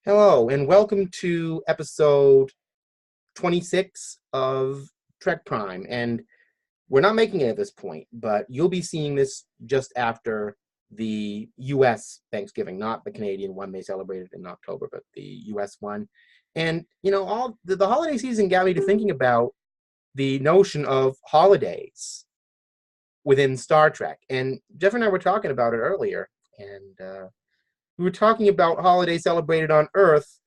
Hello, and welcome to episode 26 of Trek Prime. And we're not making it at this point, but you'll be seeing this just after the US Thanksgiving, not the Canadian one they celebrated in October, but the US one. And, all the holiday season got me to thinking about the notion of holidays within Star Trek. And Jeff and I were talking about it earlier, and we were talking about holidays celebrated on Earth.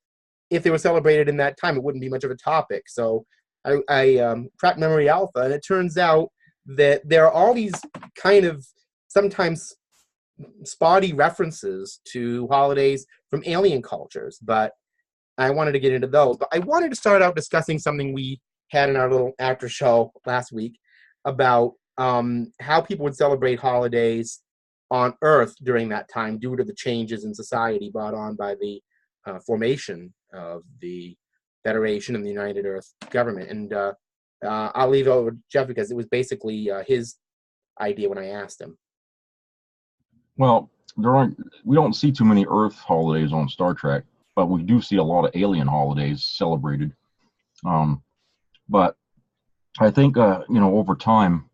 If they were celebrated in that time, it wouldn't be much of a topic. So I cracked Memory Alpha, and it turns out that there are all these kind of sometimes spotty references to holidays from alien cultures, but I wanted to get into those. But I wanted to start out discussing something we had in our little after show last week about how people would celebrate holidays on Earth during that time due to the changes in society brought on by the formation of the Federation and the United Earth government. And I'll leave it over to Jeff because it was basically his idea when I asked him. Well, we don't see too many Earth holidays on Star Trek, but we do see a lot of alien holidays celebrated. But I think, over time,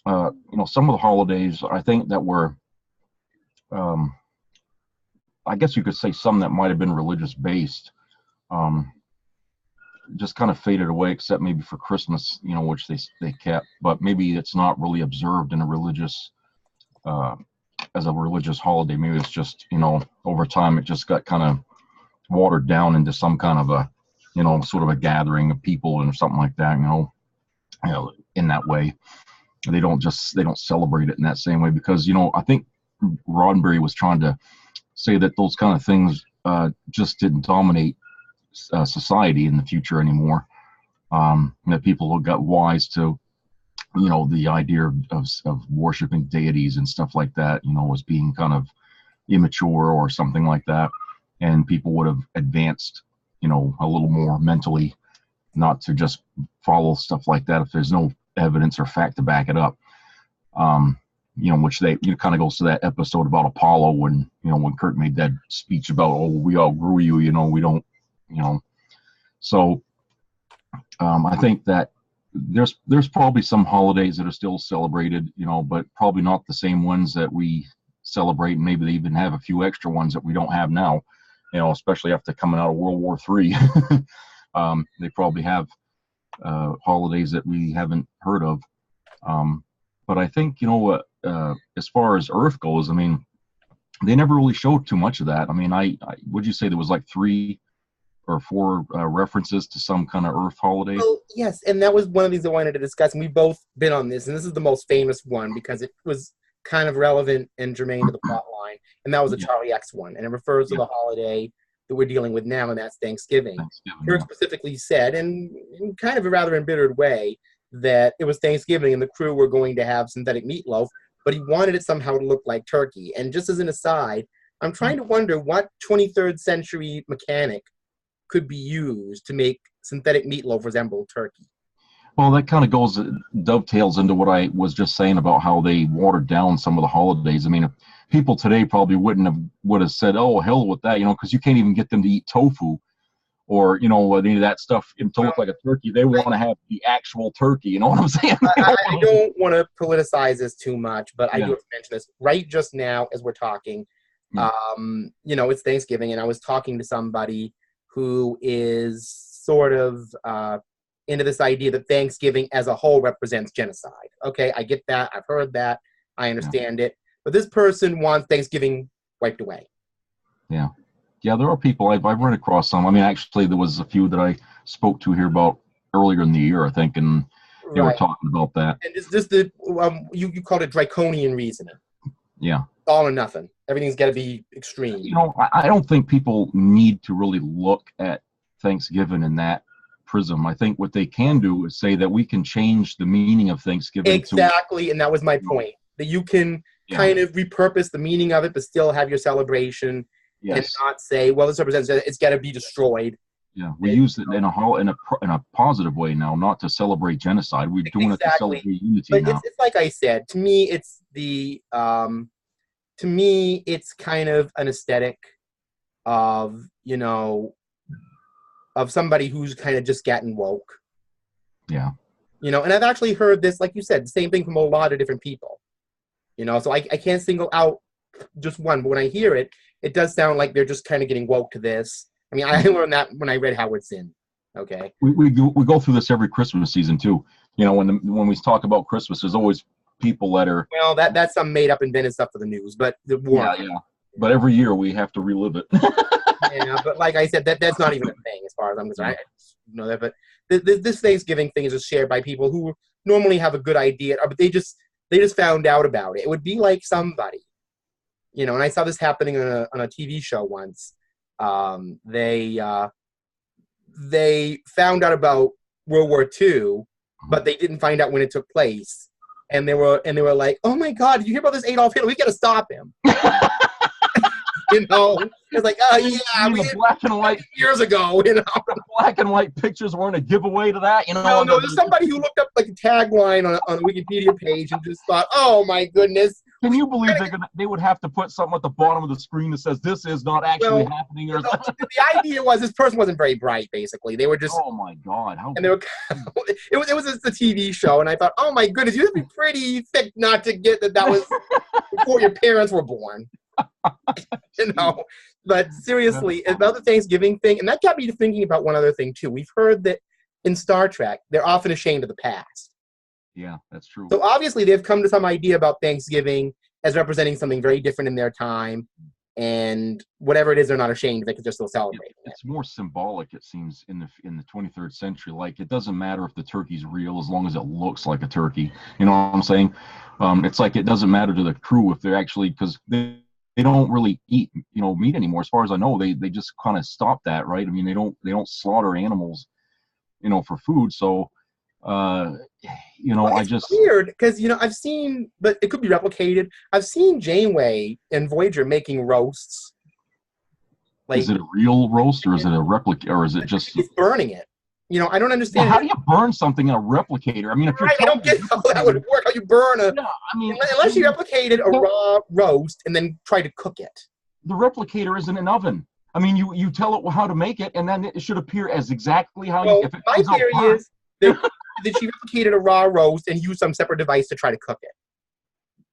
some of the holidays, I think that were, I guess you could say some that might have been religious based, just kind of faded away, except maybe for Christmas, which they kept, but maybe it's not really observed in a religious, as a religious holiday. Maybe it's just, over time it just got kind of watered down into some kind of a, sort of a gathering of people and something like that, in that way. They don't celebrate it in that same way because, I think Roddenberry was trying to say that those kind of things just didn't dominate society in the future anymore. That people got wise to, the idea of worshiping deities and stuff like that, as being kind of immature or something like that. And people would have advanced, a little more mentally, not to just follow stuff like that if there's no evidence or fact to back it up. Which kind of goes to that episode about Apollo when Kirk made that speech about, oh, we outgrew you, we don't, So I think that there's probably some holidays that are still celebrated, but probably not the same ones that we celebrate. And maybe they even have a few extra ones that we don't have now, especially after coming out of World War III. They probably have holidays that we haven't heard of. But I think, as far as Earth goes, I mean, they never really showed too much of that. I mean, would you say there was like 3 or 4 references to some kind of Earth holiday? Well, yes, and that was one of the things I wanted to discuss, and we've both been on this, and this is the most famous one because it was kind of relevant and germane to the plot line, and that was the Charlie X one, and it refers to the holiday that we're dealing with now, and that's Thanksgiving. Kirk specifically said, and in kind of a rather embittered way, that it was Thanksgiving and the crew were going to have synthetic meatloaf, but he wanted it somehow to look like turkey. And just as an aside, I'm trying to wonder what 23rd century mechanic could be used to make synthetic meatloaf resemble turkey. Well, that kind of dovetails into what I was just saying about how they watered down some of the holidays. I mean, people today probably would have said, oh, hell with that, because you can't even get them to eat tofu or, any of that stuff to look like a turkey. They want to have the actual turkey. You know what I'm saying? I don't want to politicize this too much, but I do have to mention this right just now as we're talking. It's Thanksgiving, and I was talking to somebody who is sort of into this idea that Thanksgiving as a whole represents genocide. Okay, I get that. I've heard that. I understand it. But this person wants Thanksgiving wiped away. Yeah, there are people, I've run across some. I mean, actually, there was a few that I spoke to here about earlier in the year, I think, and they were talking about that. And it's just you called it draconian reasoning. Yeah. All or nothing. Everything's got to be extreme. I don't think people need to really look at Thanksgiving in that prism. I think what they can do is say that we can change the meaning of Thanksgiving. Exactly, and that was my point. That you can kind of repurpose the meaning of it, but still have your celebration. And not say, well, this represents it's got to be destroyed. Yeah, we use it in a positive way now, not to celebrate genocide. We're doing it to celebrate unity but now. It's like I said. To me, it's kind of an aesthetic of, of somebody who's kind of just gotten woke. Yeah. And I've actually heard this, like you said, the same thing from a lot of different people. So I can't single out just one, but when I hear it, it does sound like they're just kind of getting woke to this. I mean, I learned that when I read Howard Zinn. Okay. We go through this every Christmas season too. When we talk about Christmas, there's always people that are. Well, that's some made up invented stuff for the news, but yeah. But every year we have to relive it. Yeah, but like I said, that's not even a thing as far as I'm concerned. I know that, but this Thanksgiving thing is just shared by people who normally have a good idea, but they just found out about it. It would be like somebody, and I saw this happening on a TV show once. They found out about World War II, but they didn't find out when it took place, and they were like, "Oh my God, did you hear about this Adolf Hitler? We got to stop him." It's like, oh yeah, the black and white years ago. The black and white pictures weren't a giveaway to that. No, there's somebody who looked up like a tagline on a Wikipedia page and just thought, oh my goodness. Can you believe they would have to put something at the bottom of the screen that says this is not actually happening? Or the idea was this person wasn't very bright. Basically, they were just. Oh my God! And they were. It was just a TV show, and I thought, oh my goodness, you have to be pretty thick not to get that was before your parents were born. But seriously, about the Thanksgiving thing, and that got me to thinking about one other thing too. We've heard that in Star Trek, they're often ashamed of the past. Yeah, that's true. So obviously, they've come to some idea about Thanksgiving as representing something very different in their time, and whatever it is, they're not ashamed because they're still celebrating. It's more symbolic, it seems, in the 23rd century. Like, it doesn't matter if the turkey's real as long as it looks like a turkey. You know what I'm saying? It's like it doesn't matter to the crew if they're actually, because they don't really eat, meat anymore. As far as I know, they just kind of stopped that, right? I mean, they don't slaughter animals, for food. So, it's weird because I've seen, but it could be replicated. I've seen Janeway and Voyager making roasts. Like, is it a real roast or is it a replica, or is it just burning it? I don't understand. Well, how do you burn something in a replicator? I mean, if you're I don't get how that would work. How you burn a? Yeah, I mean, unless you replicated a raw roast and then try to cook it. The replicator isn't an oven. I mean, you tell it how to make it, and then it should appear as exactly how you. If it my theory is that she replicated a raw roast and used some separate device to try to cook it.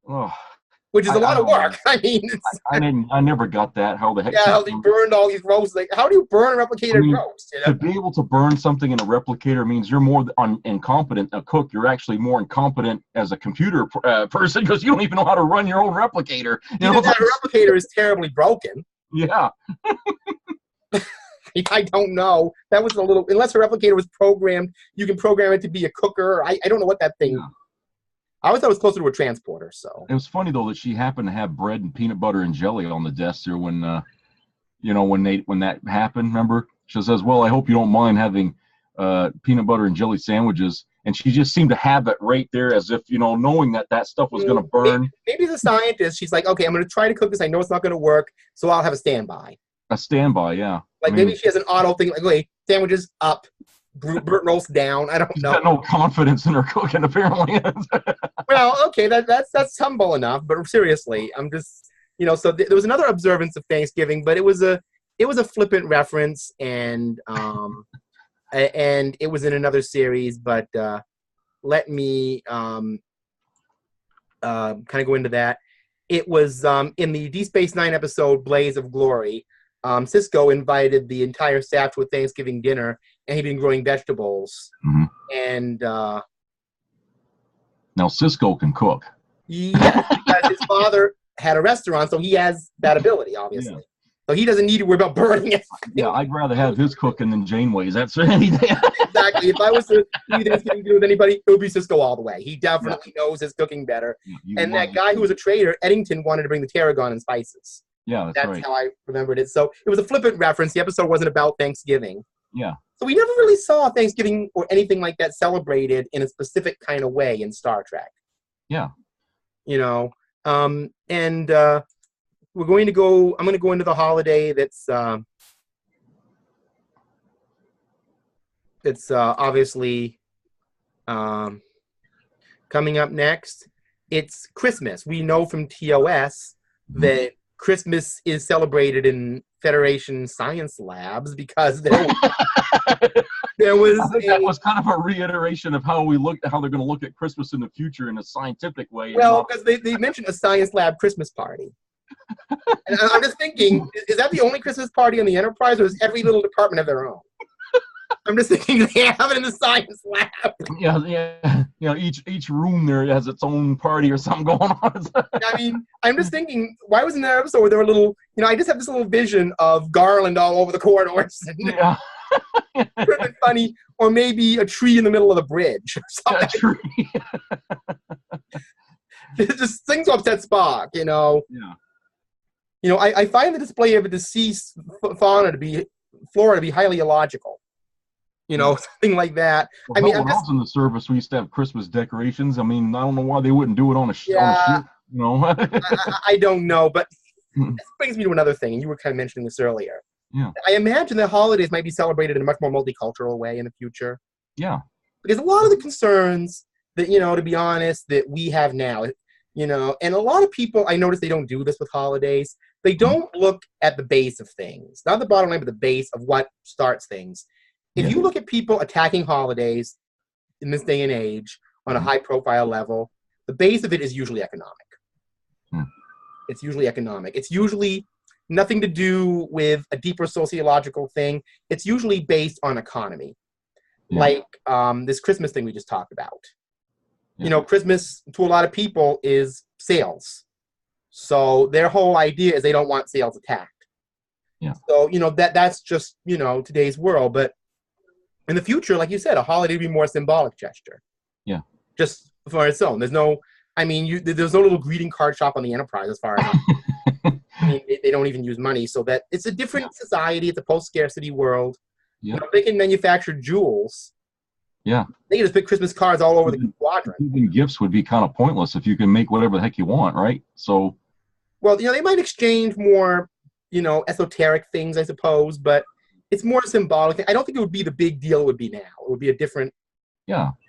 Oh. Which is a lot of work. I mean, I never got that. How the heck? Yeah, how they burned all these roasts. Like, how do you burn a replicated roast? To be able to burn something in a replicator means you're more incompetent a cook. You're actually more incompetent as a computer person because you don't even know how to run your own replicator. That replicator is terribly broken. Yeah. I don't know. That was unless a replicator was programmed, you can program it to be a cooker. I don't know what that thing. Yeah. I always thought it was closer to a transporter. So it was funny though that she happened to have bread and peanut butter and jelly on the desk there when that happened. Remember, she says, "Well, I hope you don't mind having peanut butter and jelly sandwiches," and she just seemed to have it right there, as if knowing that stuff was going to burn. Maybe as a scientist, she's like, "Okay, I'm going to try to cook this. I know it's not going to work, so I'll have a standby." A standby, yeah. Like maybe she has an auto thing, like, okay, sandwiches up, burnt roast down. I don't know. She's got no confidence in her cooking, apparently. Well, okay, that's humble enough. But seriously, I'm just, So there was another observance of Thanksgiving, but it was a flippant reference, and and it was in another series. But let me kind of go into that. It was in the Deep Space Nine episode "Blaze of Glory." Cisco invited the entire staff to a Thanksgiving dinner, and he'd been growing vegetables. Mm-hmm. And now Cisco can cook. Yes, because his father had a restaurant, so he has that ability, obviously. Yeah. So he doesn't need to worry about burning it. Yeah, I'd rather have his cooking than Janeway's. That's anything. Exactly. If I was to do Thanksgiving dinner with anybody, it would be Cisco all the way. He definitely knows his cooking better. Yeah, and that guy who was a trader, Eddington, wanted to bring the tarragon and spices. Yeah, that's right. How I remembered it. So it was a flippant reference. The episode wasn't about Thanksgiving. Yeah. So we never really saw Thanksgiving or anything like that celebrated in a specific kind of way in Star Trek. Yeah. And we're going to go. I'm going to go into the holiday that's obviously coming up next. It's Christmas. We know from TOS that Christmas is celebrated in Federation science labs because there was I think that was kind of a reiteration of how they're going to look at Christmas in the future in a scientific way. Well, because they mentioned a science lab Christmas party. And I'm just thinking, is that the only Christmas party on the Enterprise, or does every little department have their own? I'm just thinking they have it in the science lab. Yeah. Each room there has its own party or something going on. I mean, I'm just thinking, why wasn't there an episode where there were little, I just have this little vision of garland all over the corridors. Yeah. Really funny, or maybe a tree in the middle of the bridge. A tree. Just things to upset Spock, Yeah. I find the display of a deceased flora to be highly illogical. Something like that. Well, when I was in the service, we used to have Christmas decorations. I mean, I don't know why they wouldn't do it on a ship. I don't know, but this brings me to another thing, and you were kind of mentioning this earlier. Yeah. I imagine the holidays might be celebrated in a much more multicultural way in the future. Yeah. Because a lot of the concerns that, to be honest, that we have now, and a lot of people, I notice they don't do this with holidays. They don't look at the base of things, not the bottom line, but the base of what starts things. If you look at people attacking holidays in this day and age on a high-profile level, the base of it is usually economic. It's usually economic. It's usually nothing to do with a deeper sociological thing. It's usually based on economy, like this Christmas thing we just talked about. Christmas to a lot of people is sales. So their whole idea is they don't want sales attacked. Yeah. So, that's just, today's world. But in the future, like you said, a holiday would be more symbolic gesture. Yeah. Just for its own. There's no little greeting card shop on the Enterprise as far as they don't even use money. So that it's a different society. It's a post-scarcity world. Yeah. They can manufacture jewels. Yeah. They can just put Christmas cards all over the quadrant. Even gifts would be kind of pointless if you can make whatever the heck you want, right? So. Well, they might exchange more, esoteric things, I suppose, but it's more symbolic. I don't think it would be the big deal it would be now. It would be a different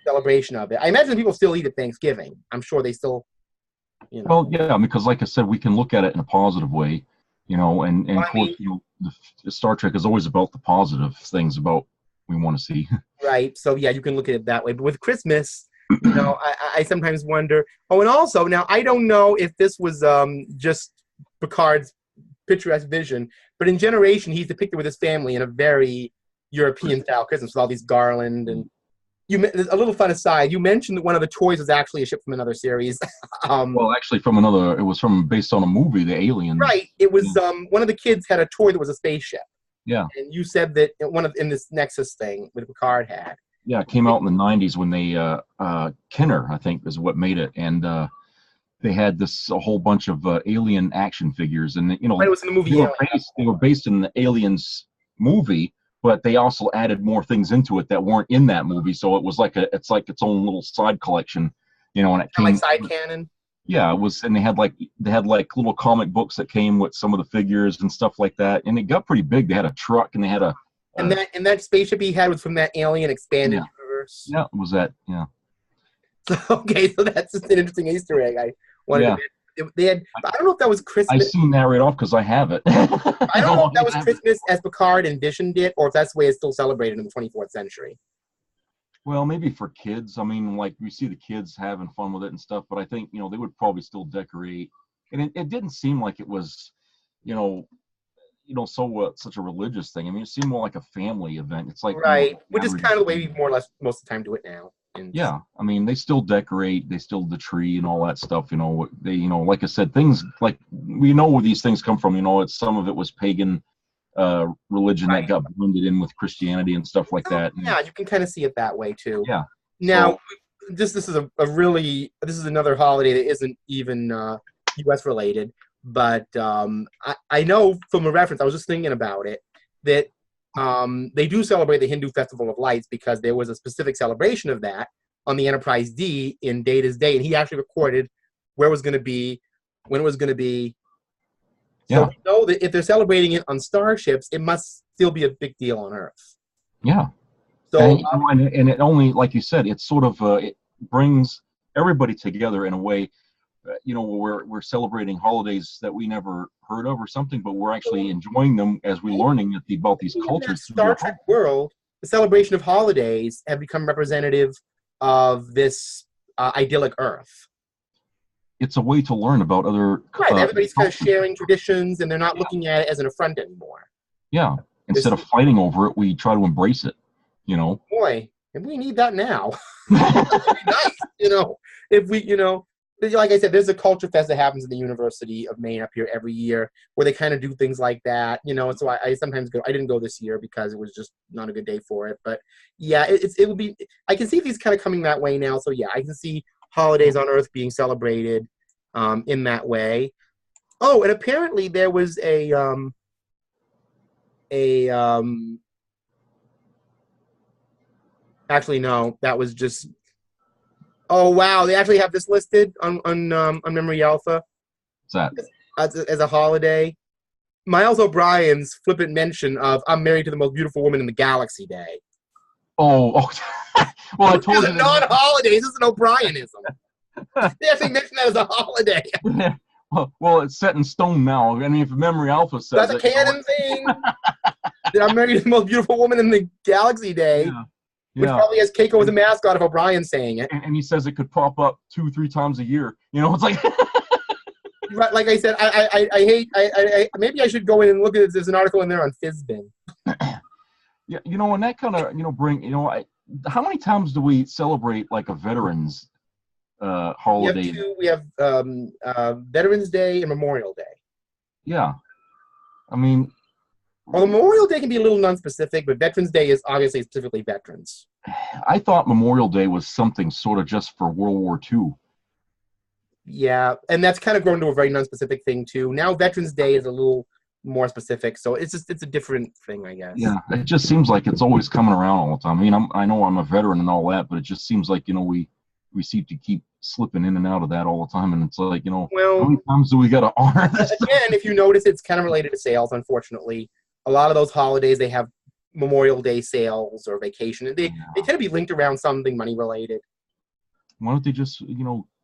celebration of it. I imagine people still eat at Thanksgiving. I'm sure they still, Well, yeah, because like I said, we can look at it in a positive way, and of course, the Star Trek is always about the positive things about we want to see. Right. So, yeah, you can look at it that way. But with Christmas, I sometimes wonder. Oh, and also, now, I don't know if this was just Picard's picturesque vision, but in Generation, he's depicted with his family in a very European-style Christmas with all these garland. And a little fun aside, you mentioned that one of the toys was actually a ship from another series. Well, actually, it was based on a movie, The Alien. Right. It was one of the kids had a toy that was a spaceship. Yeah. And you said that in this Nexus thing that Picard had. Yeah, it came out in the 90s when they Kenner, I think, is what made it, and they had a whole bunch of Alien action figures, and it was in the movie. They were based in the Aliens movie, but they also added more things into it that weren't in that movie. So it was it's its own little side collection, and it came like side canon. Yeah, it was, and they had little comic books that came with some of the figures and stuff like that, and it got pretty big. They had a truck, and they had and that spaceship he had was from that Alien expanded universe. Yeah, it was that. Yeah. So that's just an interesting Easter egg. I wanted to. They had. I don't know if that was Christmas. I've seen that right off because I have it. I don't know if that was Christmas as Picard envisioned it, or if that's the way it's still celebrated in the 24th century. Well, maybe for kids. I mean, like we see the kids having fun with it and stuff, but I think they would probably still decorate. And it didn't seem like it was, such a religious thing. I mean, it seemed more like a family event. It's like which is kind of the way we more or less most of the time do it now. Yeah, I mean, they still decorate, they still the tree and all that stuff. They, like I said, things like we know where these things come from. Some of it was pagan religion that got blended in with Christianity and stuff like that. Yeah, you can kind of see it that way too. Yeah. Now, this is this is another holiday that isn't even U.S. related, but I know from a reference, I was just thinking about it, that they do celebrate the Hindu Festival of Lights because there was a specific celebration of that on the Enterprise D in Data's day, and he actually recorded where it was going to be, when it was going to be. So we know that if they're celebrating it on starships, it must still be a big deal on Earth. Yeah. So and it only, like you said, it's sort of it brings everybody together in a way. we're celebrating holidays that we never heard of or something, but we're actually enjoying them as we're learning about these cultures. In that Star Trek world, the celebration of holidays have become representative of this idyllic Earth. It's a way to learn about other. Right, everybody's kind of sharing traditions, and they're not looking at it as an affront anymore. Yeah, instead of fighting over it, we try to embrace it. Boy, and we need that now. That'd be nice, if we, like I said, there's a culture fest that happens in the University of Maine up here every year where they kind of do things like that, and so I sometimes go. I didn't go this year because it was just not a good day for it. But yeah, it would be. I can see these kind of coming that way now. So yeah, I can see holidays on Earth being celebrated in that way. Oh, and apparently there was actually no, that was just. Oh wow, they actually have this listed on Memory Alpha. What's that? As a holiday. Miles O'Brien's flippant mention of "I'm married to the most beautiful woman in the galaxy" day. Oh. Well, I told you. It's non-holiday. This is an O'Brienism. They actually mentioned that as a holiday. Well, it's set in stone now. I mean, if Memory Alpha says that's a canon thing. That I'm married to the most beautiful woman in the galaxy day. Yeah. Which probably has Keiko as a mascot of O'Brien saying it. And he says it could pop up 2-3 times a year. It's like. Like I said, I hate. Maybe I should go in and look at it. There's an article in there on Fizbin. Yeah, and that kind of bring. How many times do we celebrate like a veterans holiday? We have Veterans Day and Memorial Day. Yeah, I mean. Well, Memorial Day can be a little non-specific, but Veterans Day is obviously specifically veterans. I thought Memorial Day was something sort of just for World War II. Yeah, and that's kind of grown to a very non-specific thing too. Now Veterans Day is a little more specific, so it's a different thing, I guess. Yeah, it just seems like it's always coming around all the time. I mean, I know I'm a veteran and all that, but it just seems like we seem to keep slipping in and out of that all the time, and it's like how many times do we got to honor this? Again, if you notice, it's kind of related to sales, unfortunately. A lot of those holidays, they have Memorial Day sales or vacation. They tend to be linked around something money related. Why don't they just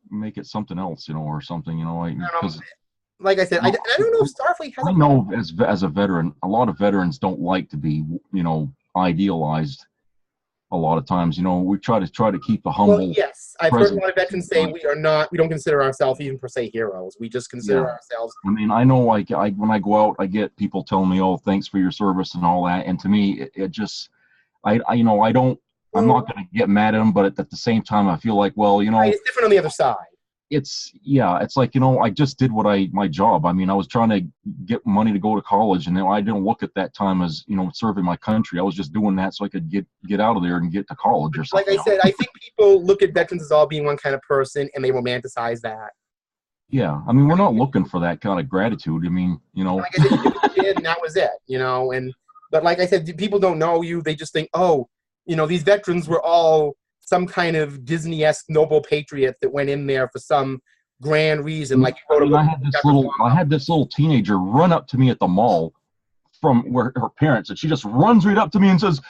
make it something else, or something, like I said, I don't know if Starfleet has. I know as a veteran, a lot of veterans don't like to be idealized. A lot of times, we try to keep the humble. Well, yes, I've heard a lot of veterans say we don't consider ourselves even per se heroes. We just consider ourselves. I mean, I know, like, when I go out, I get people telling me, "Oh, thanks for your service" and all that. And to me, it just, I'm not going to get mad at them, but at the same time, I feel like, well, it's different on the other side. It's like, I just did my job. I mean, I was trying to get money to go to college, and I didn't look at that time as, serving my country. I was just doing that so I could get out of there and get to college or something. Like I said, I think people look at veterans as all being one kind of person, and they romanticize that. Yeah, I mean, we're not looking for that kind of gratitude. I mean, Like I said, you did what you did, and that was it, but like I said, people don't know you. They just think, oh, these veterans were all some kind of Disney-esque noble patriot that went in there for some grand reason. Like you wrote I had this little teenager run up to me at the mall from where her parents, and she just runs right up to me and says,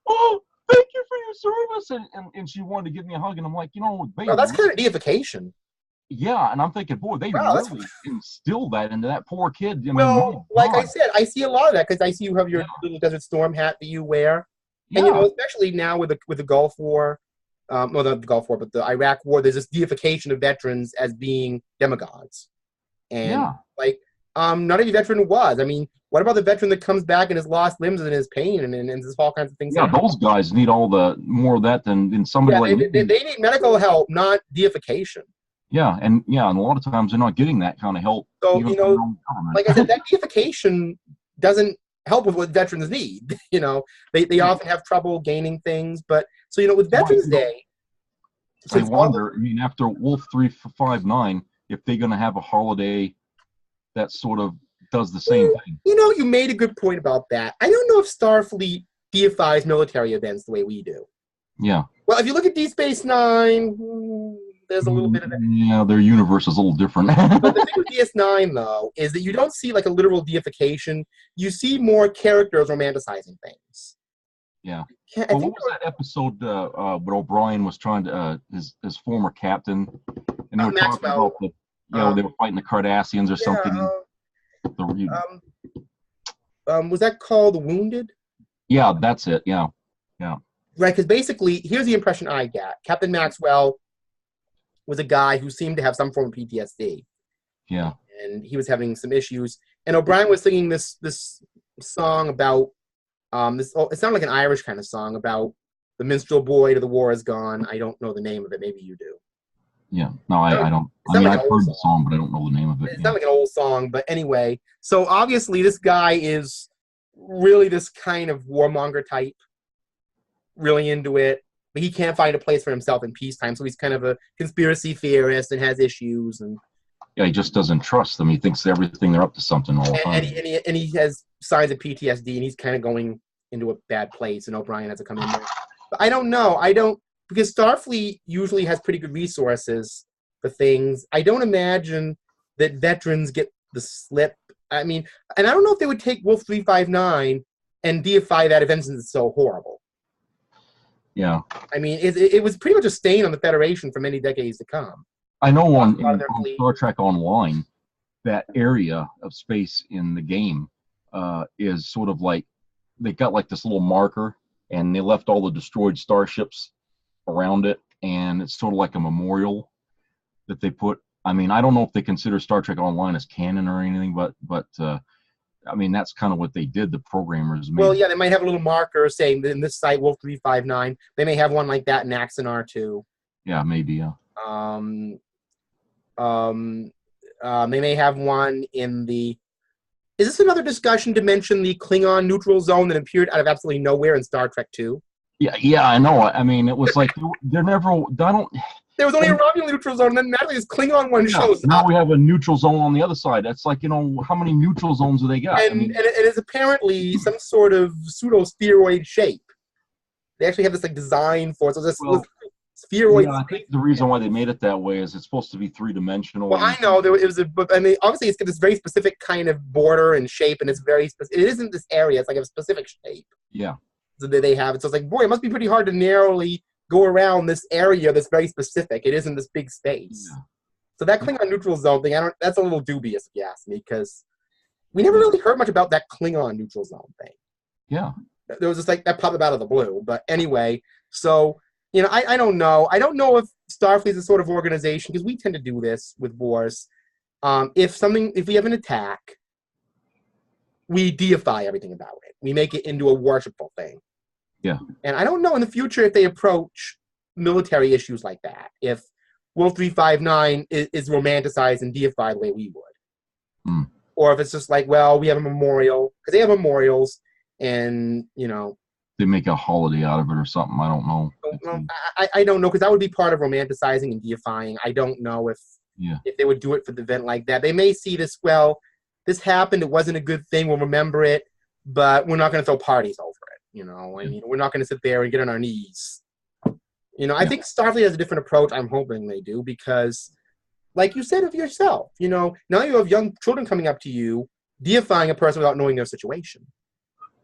"Oh, thank you for your service," and she wanted to give me a hug, and I'm like, baby, that's kind of deification. Yeah, and I'm thinking, boy, they really instilled that into that poor kid. I mean, like I said, I see a lot of that because I see you have your little Desert Storm hat that you wear, and especially now with the Gulf War. Not the Gulf War, but the Iraq War, there's this deification of veterans as being demigods. And not every veteran was. I mean, what about the veteran that comes back and has lost limbs and is pain and there's all kinds of things? Yeah, those guys need all the more of that than somebody like me. They need medical help, not deification. Yeah, and a lot of times they're not getting that kind of help. So, like I said, that deification doesn't help with what veterans need. They often have trouble gaining things, but so with Veterans Day, I wonder. I mean, after Wolf 359, if they're going to have a holiday that sort of does the same thing. You made a good point about that. I don't know if Starfleet deifies military events the way we do. Yeah. Well, if you look at Deep Space Nine, there's a little bit of it. Yeah, their universe is a little different. But the thing with DS9, though, is that you don't see like a literal deification. You see more characters romanticizing things. Yeah. What was that episode where O'Brien was trying to his former captain, and they were talking about They were fighting the Cardassians or something. Was that called The Wounded? Yeah, that's it. Yeah. Right, because basically, here's the impression I get. Captain Maxwell was a guy who seemed to have some form of PTSD. Yeah. And he was having some issues. And O'Brien was singing this song about, it sounded like an Irish kind of song about the minstrel boy to the war is gone. I don't know the name of it. Maybe you do. Yeah. No, I don't. I mean, I've heard the song, but I don't know the name of it. It's not like an old song, but anyway. So obviously this guy is really this kind of warmonger type, really into it, but he can't find a place for himself in peacetime. So he's kind of a conspiracy theorist and has issues. And yeah, he just doesn't trust them. He thinks everything they're up to something all the time. And he has signs of PTSD, and he's kind of going into a bad place, and O'Brien has to come in there. But I don't know. Because Starfleet usually has pretty good resources for things. I don't imagine that veterans get the slip. I mean, and I don't know if they would take Wolf 359 and deify that event since it's so horrible. Yeah. I mean, it was pretty much a stain on the Federation for many decades to come. I know on Star Trek Online, that area of space in the game is sort of like, they got like this little marker, and they left all the destroyed starships around it, and it's sort of like a memorial that they put. I mean, I don't know if they consider Star Trek Online as canon or anything, but I mean, that's kind of what they did. The programmers made. Well, yeah, they might have a little marker saying that in this site, Wolf 359. They may have one like that in Axanar too. Yeah, maybe. Yeah. They may have one in the. Is this another discussion to mention the Klingon neutral zone that appeared out of absolutely nowhere in Star Trek 2? Yeah, I know. I mean, it was like they're never. I don't. There was only a Romulan neutral zone, and then magically this Klingon one shows up. Now we have a neutral zone on the other side. That's like, how many neutral zones do they got? And it is apparently some sort of pseudo-spheroid shape. They actually have this like design for it. So this spheroid. Yeah, I think the reason why they made it that way is it's supposed to be three-dimensional. Well, I know obviously it's got this very specific kind of border and shape, and it's very specific. It isn't this area; it's like a specific shape. Yeah. So they have it. So it's like, boy, it must be pretty hard to narrowly go around this area that's very specific. It isn't this big space. Yeah. So that Klingon neutral zone thing, that's a little dubious if you ask me, because we never really heard much about that Klingon neutral zone thing. Yeah. There was just like that popped up out of the blue. But anyway, so I don't know. I don't know if Starfleet is a sort of organization, because we tend to do this with wars. If we have an attack, we deify everything about it. We make it into a worshipful thing. Yeah. And I don't know in the future if they approach military issues like that, if Wolf 359 is romanticized and deified the way we would. Mm. Or if it's just like, well, we have a memorial, because they have memorials, and, they make a holiday out of it or something. I don't know. I don't know, because that would be part of romanticizing and deifying. I don't know if they would do it for the event like that. They may see this, well, this happened, it wasn't a good thing, we'll remember it, but we're not going to throw parties over it. I mean, we're not going to sit there and get on our knees. I think Starfleet has a different approach. I'm hoping they do, because, like you said of yourself, now you have young children coming up to you, deifying a person without knowing their situation.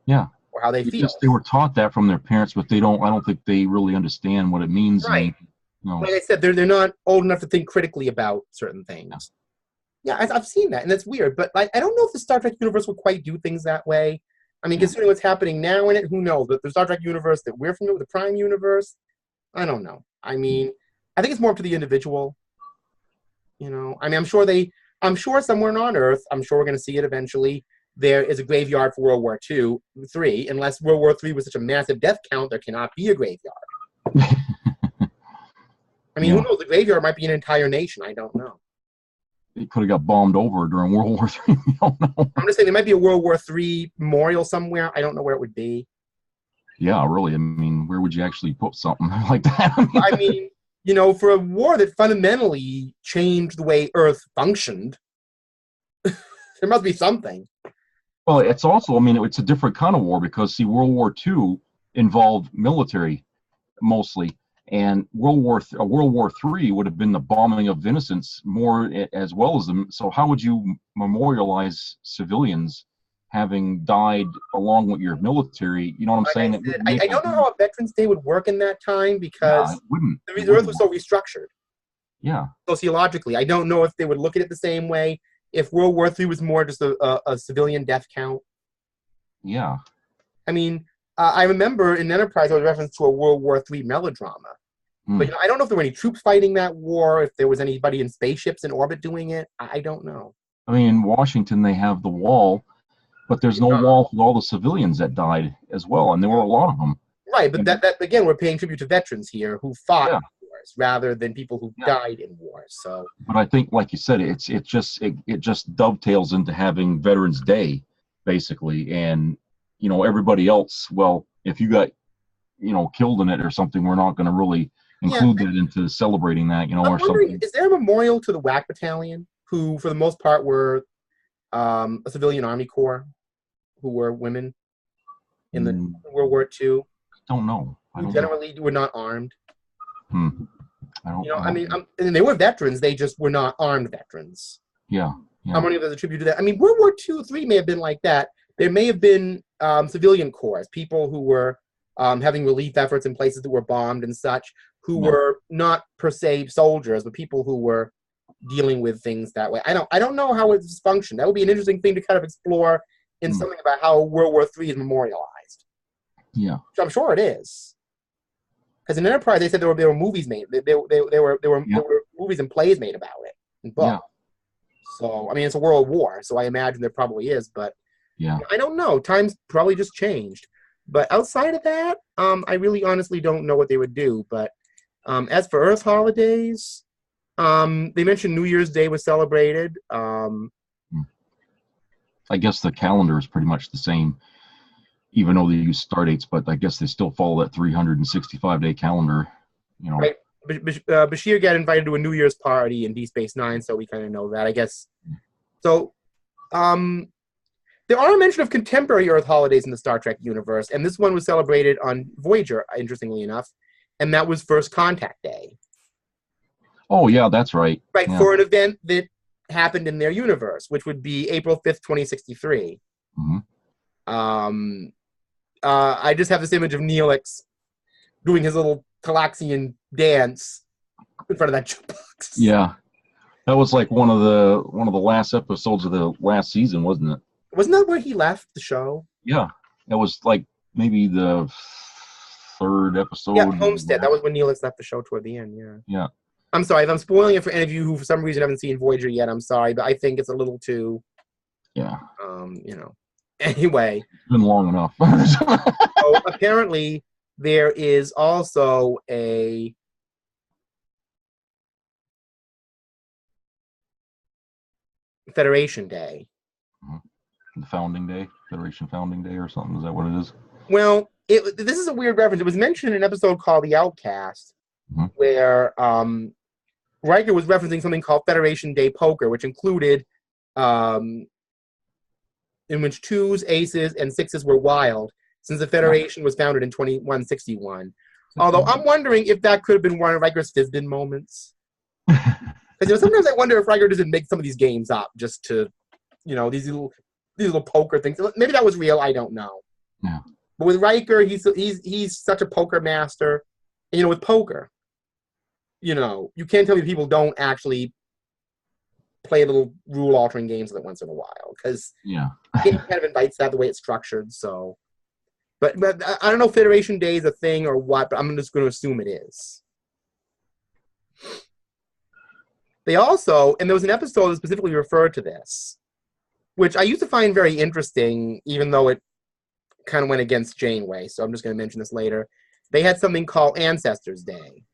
Yeah. Or how they feel. They were taught that from their parents, but I don't think they really understand what it means. Right. Like I said, they're not old enough to think critically about certain things. Yeah, I've seen that, and that's weird. But I don't know if the Star Trek universe would quite do things that way. I mean, considering what's happening now in it, who knows? But the Star Trek universe that we're familiar with, the Prime universe, I don't know. I mean, I think it's more up to the individual. I mean, I'm sure somewhere on Earth, I'm sure we're going to see it eventually, there is a graveyard for World War III. Unless World War III was such a massive death count, there cannot be a graveyard. I mean, who knows? The graveyard might be an entire nation. I don't know. It could have got bombed over during World War III. We don't know. I'm just saying there might be a World War III memorial somewhere. I don't know where it would be. Yeah, really. I mean, where would you actually put something like that? I mean, for a war that fundamentally changed the way Earth functioned, there must be something. Well, it's also, I mean, it's a different kind of war, because, see, World War II involved military mostly. And World War III would have been the bombing of innocents more, as well as them. So how would you memorialize civilians having died along with your military? You know what I'm saying? I don't know how a Veterans Day would work in that time, because the Earth was so restructured. Yeah. Sociologically, I don't know if they would look at it the same way if World War III was more just a civilian death count. Yeah. I mean, I remember in Enterprise there was reference to a World War III melodrama. But I don't know if there were any troops fighting that war, if there was anybody in spaceships in orbit doing it. I don't know. I mean, in Washington, they have the wall, but there's no wall for all the civilians that died as well, and there were a lot of them. Right, but that again, we're paying tribute to veterans here who fought in wars rather than people who died in wars. So, but I think, like you said, it just dovetails into having Veterans Day, basically, and everybody else. Well, if you got killed in it or something, we're not going to really include that into celebrating that, I'm or wondering, something. is there a memorial to the WAC battalion, who for the most part were a civilian Army Corps, who were women in the World War II? Don't know. Who generally were not armed. I don't. I mean, and they were veterans. They just were not armed veterans. Yeah. I'm wondering if there's a tribute to that. I mean, World War II, III may have been like that. There may have been civilian corps, people who were having relief efforts in places that were bombed and such, who were not per se soldiers, but people who were dealing with things that way. I don't know how it's functioned. That would be an interesting thing to kind of explore in something about how World War III is memorialized. Yeah, which I'm sure it is. Because in Enterprise, they said there were movies made. There were movies and plays made about it and books. Yeah. So I mean, it's a world war, so I imagine there probably is. But I don't know. Times probably just changed. But outside of that, I really honestly don't know what they would do. But as for Earth holidays, they mentioned New Year's Day was celebrated. I guess the calendar is pretty much the same, even though they use star dates, but I guess they still follow that 365-day calendar, Right. Bashir got invited to a New Year's party in Deep Space Nine, so we kind of know that, I guess. So, there are a mention of contemporary Earth holidays in the Star Trek universe, and this one was celebrated on Voyager, interestingly enough, and that was First Contact Day. Oh, yeah, that's right. Right, for an event that happened in their universe, which would be April 5th, 2063. I just have this image of Neelix doing his little Calaxian dance in front of that jukebox. Yeah, that was like one of the last episodes of the last season, wasn't it? Wasn't that where he left the show? Yeah, that was like maybe the third episode. Yeah, Homestead. That was when Neelix left the show toward the end. Yeah. Yeah. I'm sorry if I'm spoiling it for any of you who, for some reason, haven't seen Voyager yet. I'm sorry, but I think it's a little too. Yeah. Anyway. It's been long enough. So apparently, there is also a Federation Day. The Founding Day, Federation Founding Day, or something. Is that what it is? Well, this is a weird reference. It was mentioned in an episode called The Outcast, where Riker was referencing something called Federation Day Poker, which included in which 2s, aces, and 6s were wild, since the Federation was founded in 2161. Although I'm wondering if that could have been one of Riker's Fizbin moments. Because sometimes I wonder if Riker doesn't make some of these games up just to, these little poker things. Maybe that was real. I don't know. Yeah. But with Riker, he's such a poker master. And, with poker, you can't tell me people don't actually play little rule-altering games with it once in a while. Because it kind of invites that the way it's structured. So, but I don't know if Federation Day is a thing or what, but I'm just going to assume it is. They also, and there was an episode that specifically referred to this, which I used to find very interesting, even though it kind of went against Janeway, so I'm just going to mention this later. They had something called Ancestors Day.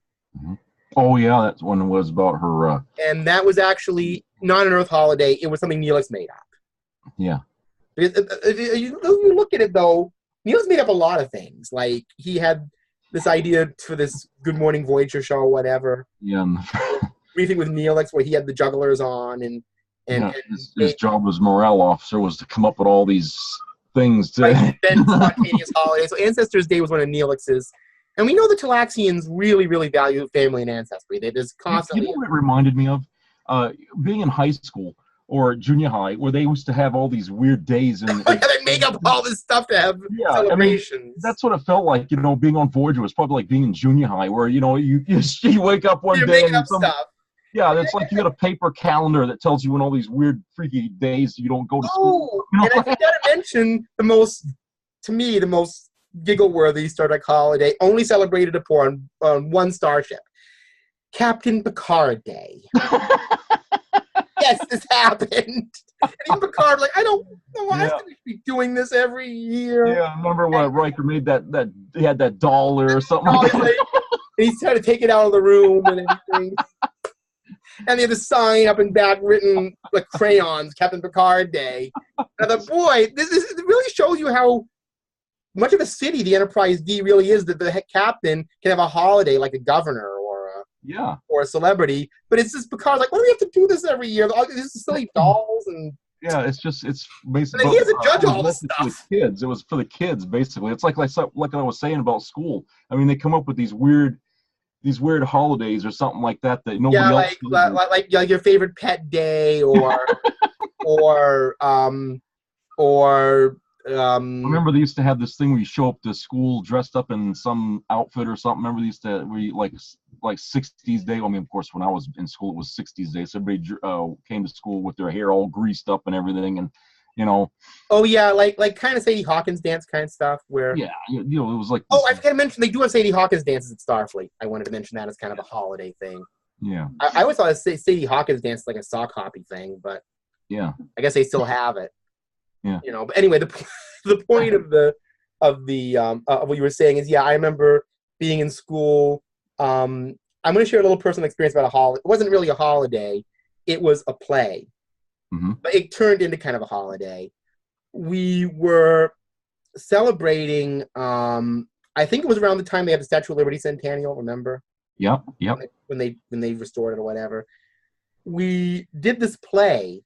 Oh, yeah, that's when it was about her... And that was actually not an Earth holiday. It was something Neelix made up. Yeah. Because if you look at it, though, Neelix made up a lot of things. Like, he had this idea for this Good Morning Voyager show or whatever. Yeah. Briefing with Neelix, where he had the jugglers on, and his job as morale officer was to come up with all these things to invent spontaneous holidays. So Ancestors Day was one of Neelix's, and we know the Talaxians really, really value family and ancestry. They just constantly. You know what it reminded me of? Being in high school or junior high, where they used to have all these weird days and they make up all this stuff to have celebrations. I mean, that's what it felt like. Being on Voyager was probably like being in junior high, where you wake up one day making and up stuff. Yeah, it's like you got a paper calendar that tells you when all these weird, freaky days you don't go to school. You know? And I forgot to mention to me, the most giggle-worthy Star Trek holiday, only celebrated upon on one starship. Captain Picard Day. Yes, this happened. And even Picard, like, I don't know why I should be doing this every year. Yeah, remember when Riker made that he had that doll or something like that? And he's trying to take it out of the room and everything. And they have the sign up and back written like crayons, Captain Picard Day. And I thought, boy, this really shows you how much of a city the Enterprise D really is, that the captain can have a holiday like a governor or a celebrity. But it's just Picard's like, why do we have to do this every year? These silly dolls and it's basically. he doesn't judge all this stuff. For the kids. It was for the kids, basically. It's like I was saying about school. I mean, they come up with these weird holidays or something like that nobody else. Like your favorite pet day or I remember they used to have this thing where you show up to school dressed up in some outfit or something. Remember they used to like 60s day. I mean, of course, when I was in school, it was 60s day. So everybody came to school with their hair all greased up and everything, and Oh yeah, like kind of Sadie Hawkins dance kind of stuff where. Yeah, it was like. Oh, I forgot to mention they do have Sadie Hawkins dances at Starfleet. I wanted to mention that as kind of a holiday thing. Yeah. I always thought Sadie Hawkins dance like a sock hoppy thing, but. Yeah. I guess they still have it. Yeah. But anyway, the point of what you were saying is, I remember being in school. I'm going to share a little personal experience about a holiday. It wasn't really a holiday; it was a play, but it turned into kind of a holiday. We were celebrating. I think it was around the time they had the Statue of Liberty Centennial. Remember? Yep. When they restored it or whatever, we did this play.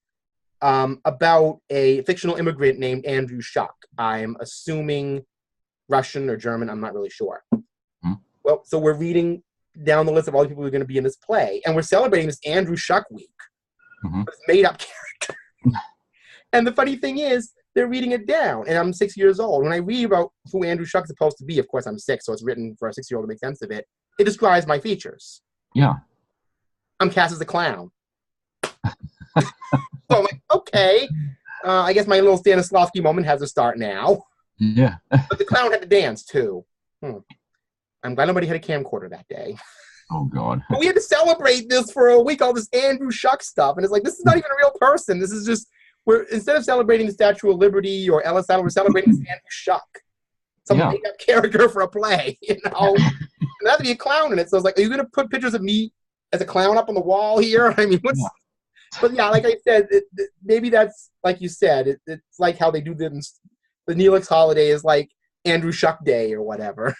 About a fictional immigrant named Andrew Shuck. I'm assuming Russian or German. I'm not really sure. Well, so we're reading down the list of all the people who are going to be in this play, and we're celebrating this Andrew Shuck week. This made-up character. And the funny thing is, they're reading it down, and I'm 6 years old. When I read about who Andrew Shuck is supposed to be, of course I'm 6, so it's written for a 6-year-old to make sense of it. It describes my features. Yeah. I'm cast as a clown. So I'm like, okay, I guess my little Stanislavski moment has to start now. Yeah. But the clown had to dance, too. I'm glad nobody had a camcorder that day. Oh, God. But we had to celebrate this for a week, all this Andrew Shuck stuff. And it's like, this is not even a real person. This is just, instead of celebrating the Statue of Liberty or Ellis Island, we're celebrating this Andrew Shuck. Some made-up character for a play, And I have to be a clown in it. So I was like, are you going to put pictures of me as a clown up on the wall here? I mean, what's... Yeah. But yeah, like I said, maybe that's, like you said, it's like how they do the Neelix holiday is like Andrew Shuck Day or whatever.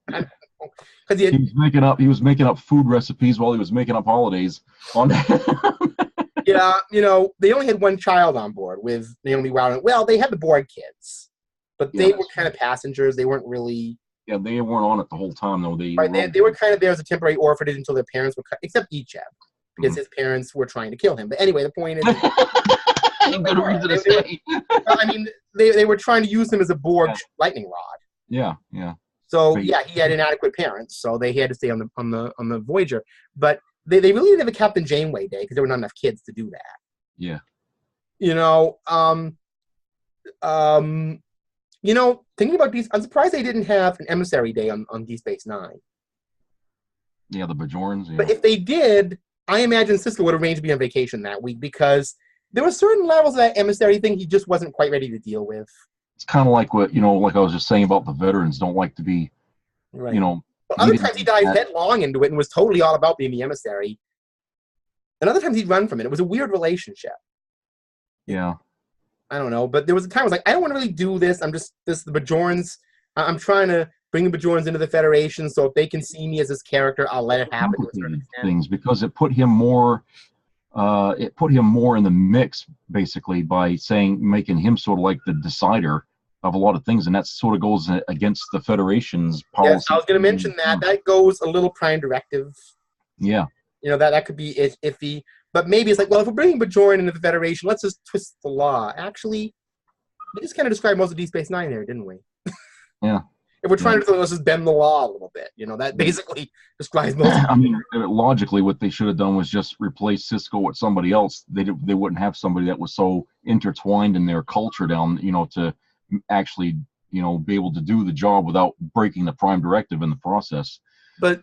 Because he was making up food recipes while he was making up holidays. Yeah, they only had one child on board with Naomi Rowland. Well, they had the Borg kids, but they were kind of passengers. They weren't really. Yeah, they weren't on it the whole time though. They were kind of there as a temporary orphanage until their parents were, except Icheb. Because his parents were trying to kill him. But anyway, the point is... good reason to say. I mean, they were trying to use him as a Borg lightning rod. Yeah. So, he had inadequate parents, so they had to stay on the Voyager. But they really didn't have a Captain Janeway Day, because there were not enough kids to do that. Yeah. Thinking about these, I'm surprised they didn't have an Emissary Day on Deep Space Nine. Yeah, the Bajorans. Yeah. But if they did... I imagine Sisko would arrange to be on vacation that week because there were certain levels of that emissary thing he just wasn't quite ready to deal with. It's kind of like what, like I was just saying about the veterans don't like to be, right. But other times he dives headlong into it and was totally all about being the emissary. And other times he'd run from it. It was a weird relationship. Yeah. I don't know. But there was a time I was like, I don't want to really do this. The Bajorans, I'm trying to bring the Bajorans into the Federation, so if they can see me as this character, I'll let it happen. Things because it put him more in the mix basically by making him sort of like the decider of a lot of things, and that sort of goes against the Federation's policy. Yes, I was going to mention that. That goes a little Prime Directive. Yeah. That could be iffy, but maybe it's like, well, if we're bringing Bajoran into the Federation, let's just twist the law. Actually, we just kind of described most of Deep Space Nine there, didn't we? Yeah. if we're trying to let's just bend the law a little bit, that basically describes most. I mean, logically, what they should have done was just replace Cisco with somebody else. They wouldn't have somebody that was so intertwined in their culture down, to actually, be able to do the job without breaking the Prime Directive in the process. But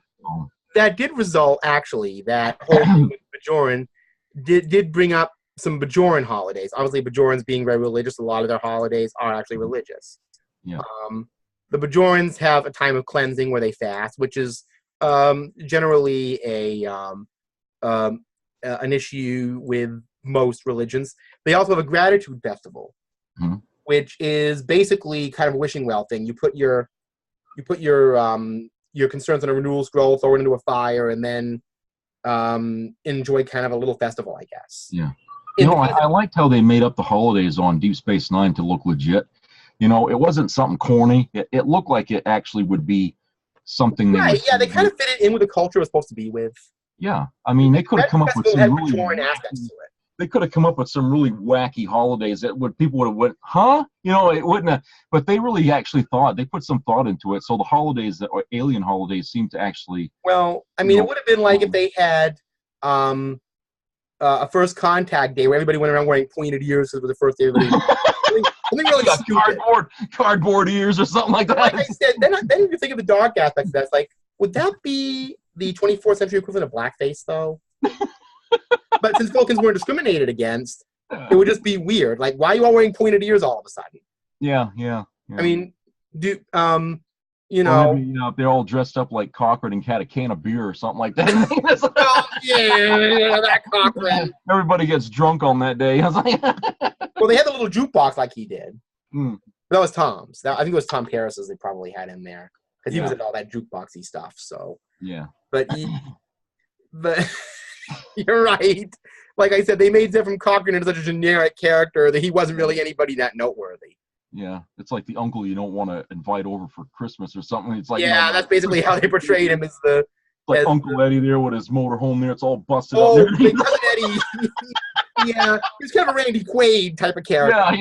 that did result, actually, that whole thing with Bajoran did bring up some Bajoran holidays. Obviously, Bajorans being very religious, a lot of their holidays are actually religious. Yeah. The Bajorans have a time of cleansing where they fast, which is generally an issue with most religions. They also have a gratitude festival, which is basically kind of a wishing well thing. You put your concerns on a renewal scroll, throw it into a fire, and then enjoy kind of a little festival, I guess. Yeah. I liked how they made up the holidays on Deep Space Nine to look legit. It wasn't something corny. It looked like it actually would be something. Right, yeah, they kind of fit it in with the culture it was supposed to be with. Yeah, I mean, they could have come up with some really Bajoran aspects to it. They could have come up with some really wacky holidays that people would have went, huh? It wouldn't have, but they really actually thought, they put some thought into it. So the holidays, that or alien holidays, seem to actually. Well, I mean, it would have been like if they had a first contact day where everybody went around wearing pointed ears because it was the first day everybody. Something really stupid. Cardboard ears or something like that. Like I said, then you think of the dark aspects of that. It's like, would that be the 24th century equivalent of blackface, though? But since Vulcans weren't discriminated against, it would just be weird. Like, why are you all wearing pointed ears all of a sudden? Yeah. I mean, maybe, if they're all dressed up like Cochrane and had a can of beer or something like that. That Cochrane. Everybody gets drunk on that day. I was like, well, they had the little jukebox like he did. Mm. That was Tom's. I think it was Tom Paris's they probably had in there because he was at all that jukeboxy stuff. So yeah, but you're right. Like I said, they made Zephyr Cochrane into such a generic character that he wasn't really anybody that noteworthy. Yeah, it's like the uncle you don't want to invite over for Christmas or something. It's like that's basically how they portrayed him as Uncle Eddie there with his motorhome there. It's all busted up. Oh, Cousin Eddie. Yeah, he's kind of a Randy Quaid type of character.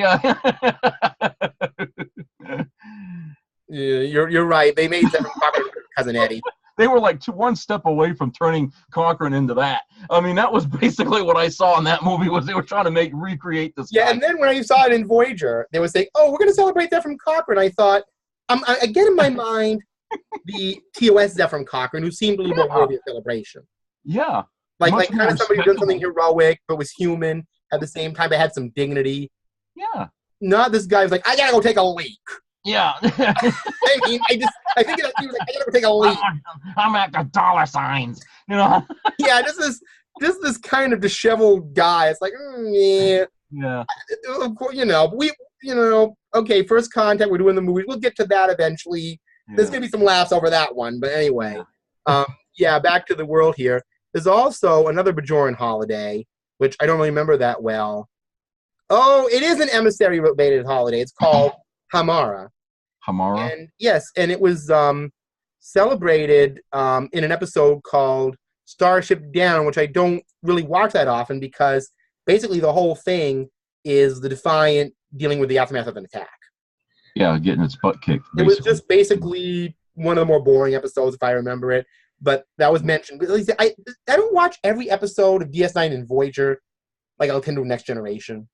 Yeah, you're right. They made Zephyr Cochrane Cousin Eddie. They were like one step away from turning Cochrane into that. I mean, that was basically what I saw in that movie. Was they were trying to recreate this. Yeah, guy. And then when I saw it in Voyager, they would say, "Oh, we're going to celebrate Zephyr Cochrane." I thought, I get in my mind the TOS Zephyr Cochrane, who seemed a little more worthy of celebration. Yeah, like kind of somebody who done something heroic but was human at the same time. But had some dignity. Yeah. Not this guy who's like, I gotta go take a leak. Yeah. I mean, I think he was like, I gotta go take a leak. I'm at the dollar signs, Yeah, just this kind of disheveled guy. It's like, yeah. Yeah. Of course, okay, first contact, we're doing the movies. We'll get to that eventually. Yeah. There's gonna be some laughs over that one, but anyway. Back to the world here. There's also another Bajoran holiday, which I don't really remember that well. Oh, it is an emissary-related holiday. It's called Hamara. Hamara? And yes, and it was celebrated in an episode called Starship Down, which I don't really watch that often because basically the whole thing is the Defiant dealing with the aftermath of an attack. Yeah, getting its butt kicked. Basically. It was just basically one of the more boring episodes, if I remember it. But that was mentioned. I don't watch every episode of DS9 and Voyager like I'll tend to Next Generation.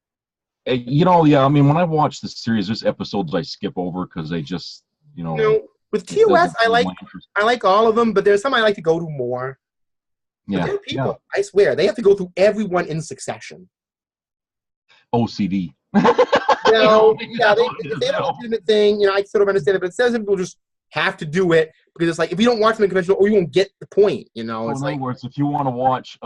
I mean, when I watch the series, there's episodes I skip over because they just, with TOS, I like all of them, but there's some I like to go to more. Yeah. But there are people, I swear, they have to go through everyone in succession. OCD. They have a legitimate thing, I sort of understand it, but it says people just have to do it because it's like, if you don't watch them in conventional, or you won't get the point, In other words, if you want to watch,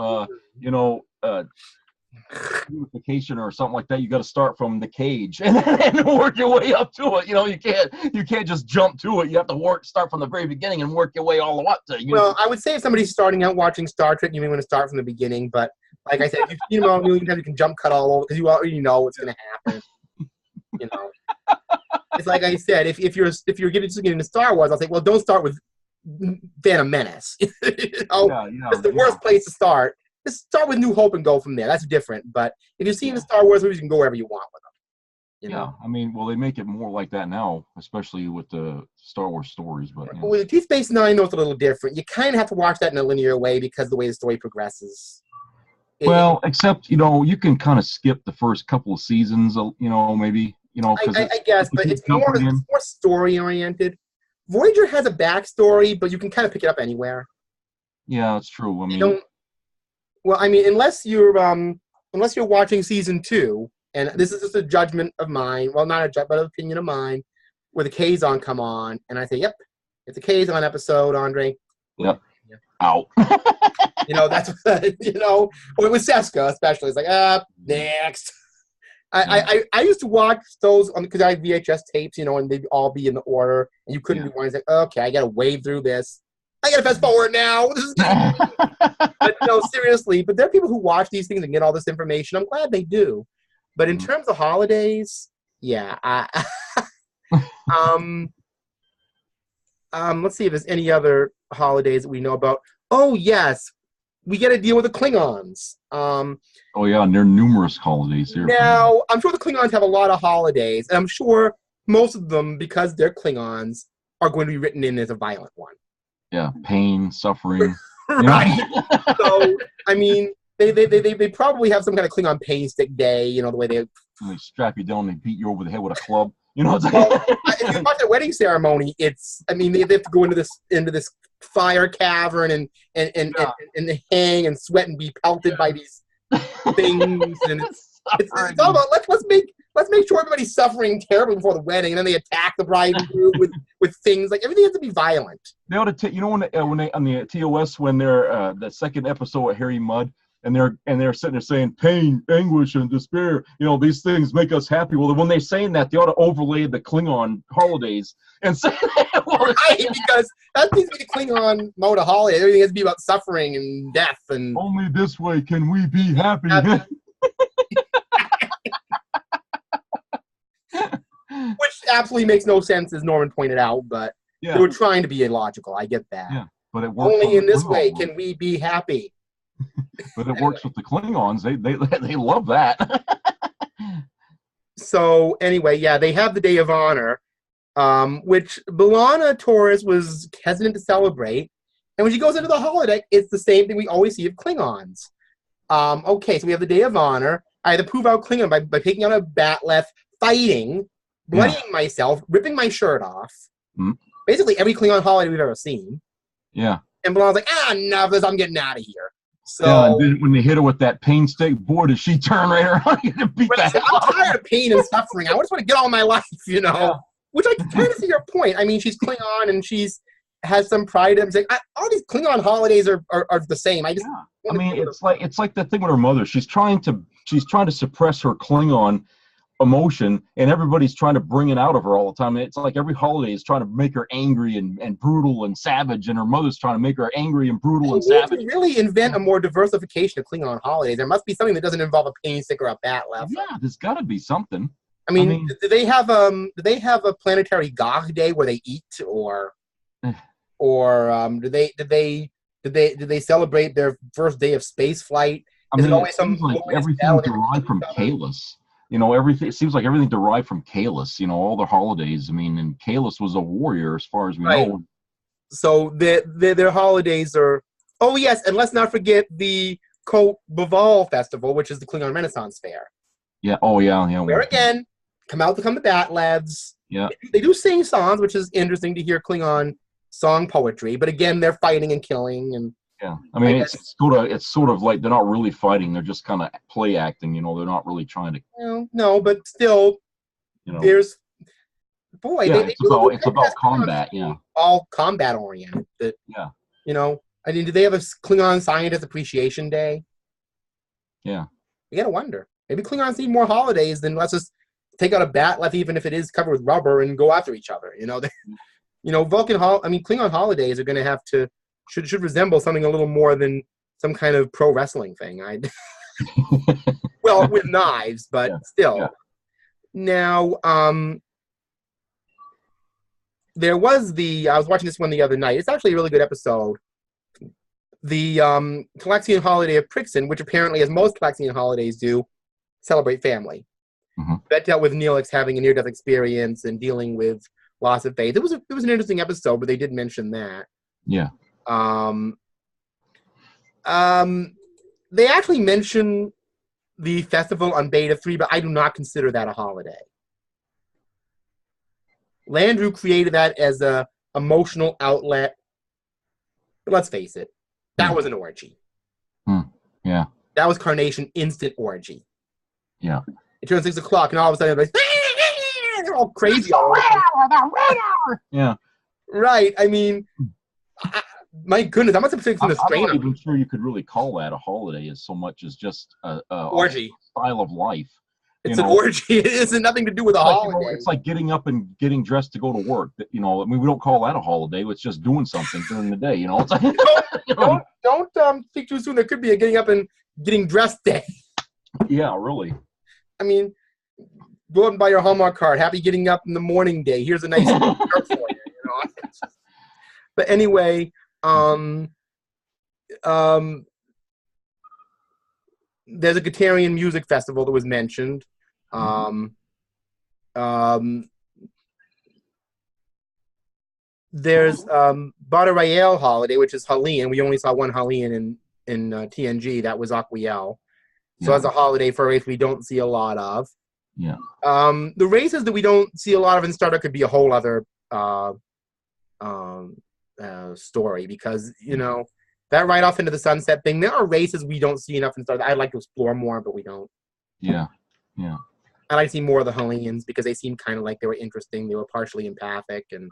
unification or something like that, you got to start from the cage and work your way up to it. You can't just jump to it. You have to start from the very beginning and work your way all the way up to it. Well, I would say if somebody's starting out watching Star Trek, you may want to start from the beginning. But like I said, if you've seen them all a million times, you can jump cut all over because you already know what's going to happen. It's like I said, if you're getting into Star Wars, I'll say, well, don't start with Phantom Menace. It's the worst place to start. Just start with New Hope and go from there. That's different. But if you've seen the Star Wars movies, you can go wherever you want with them. You Yeah, know? I mean, well, they make it more like that now, especially with the Star Wars stories. But you know. With Deep Space Nine, though, it's a little different. You kind of have to watch that in a linear way because of the way the story progresses. Well, except you can kind of skip the first couple of seasons, maybe because I guess, but it's more story oriented. Voyager has a backstory, but you can kind of pick it up anywhere. Yeah, it's true. I mean, you don't. Well, I mean, unless you're watching season 2, and this is just a judgment of mine. Well, not a judgment, but an opinion of mine, where the Kazon come on, and I say, "Yep, it's a Kazon episode, Andre." Yep. Yeah. Ow. That's or with Seska especially. It's like, next. I used to watch those because I had VHS tapes, and they'd all be in the order, and you couldn't rewind. It's like, okay, I got to wade through this. I got to fast forward now. This is but seriously. But there are people who watch these things and get all this information. I'm glad they do. But in terms of holidays, yeah. Let's see if there's any other holidays that we know about. Oh yes, we get to deal with the Klingons. Oh yeah, and there are numerous holidays here. Now, I'm sure the Klingons have a lot of holidays, and I'm sure most of them, because they're Klingons, are going to be written in as a violent one. Yeah, pain, suffering. Right. So, I mean, they probably have some kind of Klingon pain stick day, the way they strap you down and they beat you over the head with a club. It's like well, if you watch the wedding ceremony, they have to go into this fire cavern and hang and sweat and be pelted by these things, and it's all about let's make sure everybody's suffering terribly before the wedding, and then they attack the bride and groom with things like everything has to be violent. They ought to when they on the TOS when they're the second episode of Harry Mudd. And they're sitting there saying pain, anguish, and despair. These things make us happy. Well, when they're saying that, they ought to overlay the Klingon holidays and say right, because that seems to be the Klingon mode of holiday. Everything has to be about suffering and death, and only this way can we be happy. Which absolutely makes no sense, as Norman pointed out. But they were trying to be illogical. I get that. Yeah, but it works. Only in this way can we be happy. But it works with the Klingons. They love that. So anyway, they have the Day of Honor, which B'Elanna Torres was hesitant to celebrate. And when she goes into the holodeck, it's the same thing we always see of Klingons. Okay, so we have the Day of Honor. I had to prove out Klingon by taking out a Batleth, fighting, bloodying myself, ripping my shirt off. Basically every Klingon holiday we've ever seen. Yeah. And B'Elanna's like, enough of this, I'm getting out of here. So, and then when they hit her with that pain stick, boy, does she turn right around and beat that. I'm tired of pain and suffering. I just want to get on my life, Yeah. Which I kind of see your point. I mean, she's Klingon and has some pride in it. All these Klingon holidays are the same. It's like that thing with her mother. She's trying to suppress her Klingon emotion, and everybody's trying to bring it out of her all the time. It's like every holiday is trying to make her angry and brutal and savage, and her mother's trying to make her angry and brutal and savage. To really invent a more diversification of Klingon holidays, there must be something that doesn't involve a pain stick or a bat left. Yeah, there's got to be something. I mean, do they have a planetary Gog day where they eat, or do they celebrate their first day of space flight? It seems like everything derived from Kahless. Everything. It seems like everything derived from Kahless. All the holidays. And Kahless was a warrior, as far as we know. So their holidays are. Oh yes, and let's not forget the Baval Festival, which is the Klingon Renaissance Fair. Yeah. Oh yeah. Where again, come the Bat Lads. Yeah. They do sing songs, which is interesting to hear Klingon song poetry. But again, they're fighting and killing and. Yeah, it's sort of like they're not really fighting; they're just kind of play acting. They're not really trying to. No, but still, there's it's about combat. Yeah, all combat oriented. Do they have a Klingon Scientist Appreciation Day? Yeah, you gotta wonder. Maybe Klingons need more holidays than let's just take out a Batleth, even if it is covered with rubber, and go after each other. Klingon holidays are going to have to. Should resemble something a little more than some kind of pro wrestling thing. Well, with knives, but still. Yeah. Now, there was I was watching this one the other night. It's actually a really good episode. The Calaxian holiday of Prixin, which apparently, as most Calaxian holidays do, celebrate family. That dealt with Neelix having a near-death experience and dealing with loss of faith. It was an interesting episode, but they did mention that. Yeah. They actually mention the festival on Beta 3, but I do not consider that a holiday. Landru created that as a emotional outlet. But let's face it, that was an orgy. Yeah. That was Carnation instant orgy. Yeah. It turns 6 o'clock, and all of a sudden everybody's they're all crazy all over. Yeah. Right. I mean, my goodness, I must have taken the strain. I'm not even sure you could really call that a holiday as so much as just a orgy style of life. It's an orgy. It has nothing to do with a holiday. It's like getting up and getting dressed to go to work. I mean, we don't call that a holiday. It's just doing something during the day. It's like, don't think too soon. There could be a getting up and getting dressed day. Yeah, really. I mean, go out and buy your Hallmark card. Happy getting up in the morning day. Here's a nice shirt for you. But anyway, there's a Guitarian music festival that was mentioned. There's Bada Rael holiday, which is Helene. We only saw one Helene in TNG. That was Aquiel. So as a holiday for a race we don't see a lot of. Yeah. The races that we don't see a lot of in Star Trek could be a whole other story, because that right off into the sunset thing, there are races we don't see enough in Star Trek. I'd like to explore more, but we don't. Yeah. I'd like to see more of the Helenians because they seemed kind of like they were interesting. They were partially empathic and.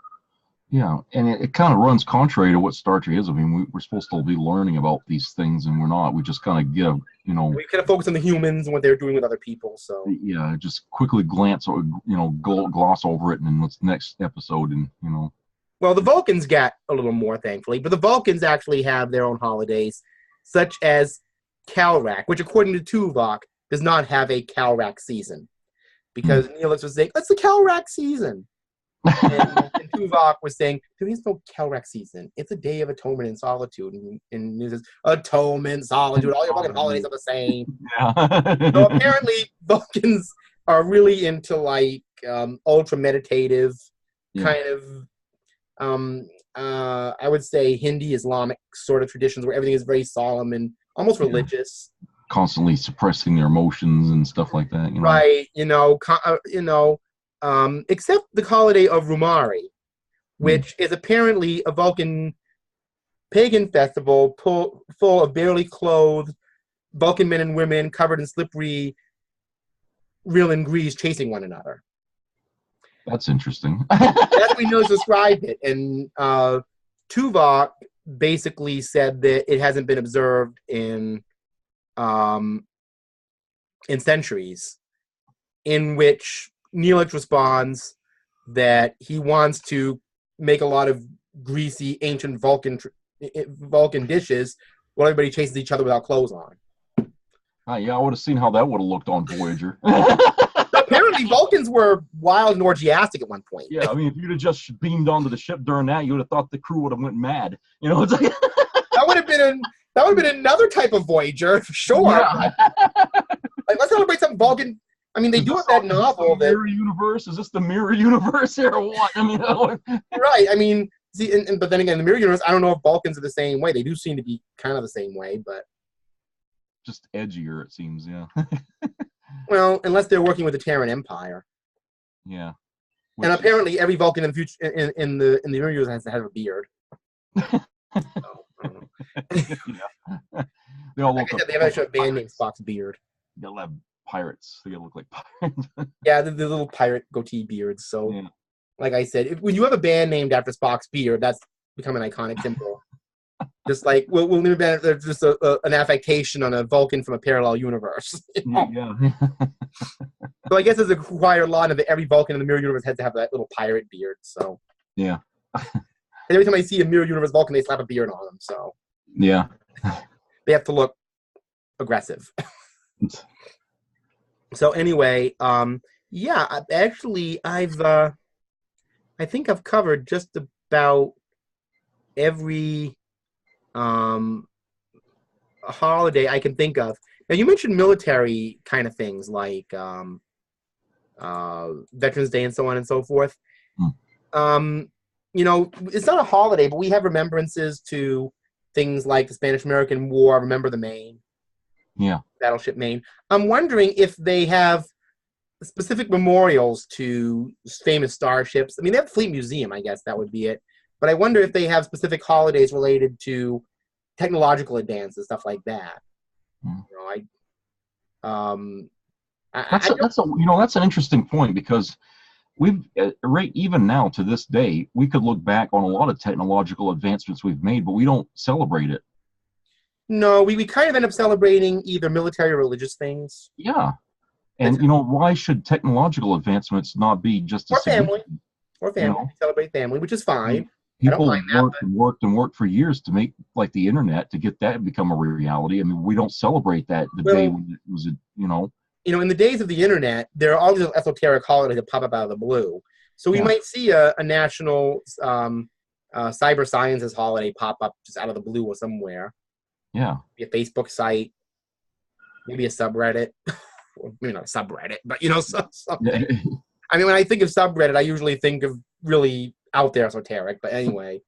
Yeah, and it kind of runs contrary to what Star Trek is. I mean, we're supposed to be learning about these things, and we're not. We just kind of give, We kind of focus on the humans and what they're doing with other people. So yeah, just quickly glance or gloss over it, and then what's next episode, and Well, the Vulcans got a little more, thankfully, but the Vulcans actually have their own holidays, such as Calrac, which, according to Tuvok, does not have a Calrac season, because Neelix was saying, "It's the Calrac season." and Tuvok was saying, there is no Calrac season. It's a day of atonement and solitude. And it says, atonement, solitude, all your fucking holidays are the same. Yeah. So apparently Vulcans are really into ultra meditative kind of I would say Hindi Islamic sort of traditions where everything is very solemn and almost religious. Constantly suppressing their emotions and stuff like that. Right. Except the holiday of Rumari, which is apparently a Vulcan pagan festival full of barely clothed Vulcan men and women covered in slippery Rillan grease chasing one another. That's interesting. That's what we know to describe it. And Tuvok basically said that it hasn't been observed in centuries, in which Neelix responds that he wants to make a lot of greasy ancient Vulcan dishes while everybody chases each other without clothes on. Yeah, I would have seen how that would have looked on Voyager. Apparently, Vulcans were wild and orgiastic at one point. Yeah, I mean, if you'd have just beamed onto the ship during that, you would have thought the crew would have went mad. It's like that would have been another type of Voyager, for sure. Yeah. Let's celebrate some Vulcan. I mean, they do have that novel. Mirror universe? Is this the mirror universe here or what? I mean, right. I mean, see, but then again, the mirror universe, I don't know if Vulcans are the same way. They do seem to be kind of the same way, but just edgier, it seems. Yeah. Well, unless they're working with the Terran Empire. Yeah. And apparently, every Vulcan in the future in the mirror universe has to have a beard. Yeah. They all look. They have actually a band named Spock's Beard. They'll have pirates. They look like pirates. Yeah, the little pirate goatee beards. So, like I said, when you have a band named after Spock's beard, that's become an iconic symbol. Just like we'll name a band, there's just an affectation on a Vulcan from a parallel universe. Yeah. So I guess there's a required law that every Vulcan in the mirror universe has to have that little pirate beard. So yeah. And every time I see a mirror universe Vulcan, they slap a beard on them. So yeah, they have to look aggressive. So anyway, yeah, actually, I think I've covered just about every holiday I can think of. Now, you mentioned military kind of things like Veterans Day and so on and so forth. Hmm. It's not a holiday, but we have remembrances to things like the Spanish-American War, Remember the Maine. Yeah. Battleship Maine. I'm wondering if they have specific memorials to famous starships. I mean, they have the Fleet Museum, I guess that would be it. But I wonder if they have specific holidays related to technological advances, stuff like that. Hmm. That's an interesting point, because we've right even now to this day we could look back on a lot of technological advancements we've made, but we don't celebrate it. No, we kind of end up celebrating either military or religious things. Yeah. And why should technological advancements not be just or family? Or family. We celebrate family, which is fine. People worked for years to make, like, the internet, to get that become a reality. I mean, we don't celebrate that day when it was in the days of the internet, there are all these esoteric holidays that pop up out of the blue. So we might see a national cyber sciences holiday pop up just out of the blue or somewhere. Yeah. Maybe a Facebook site, maybe a subreddit. Maybe not a subreddit, but something. I mean, when I think of subreddit, I usually think of really out there esoteric. But anyway,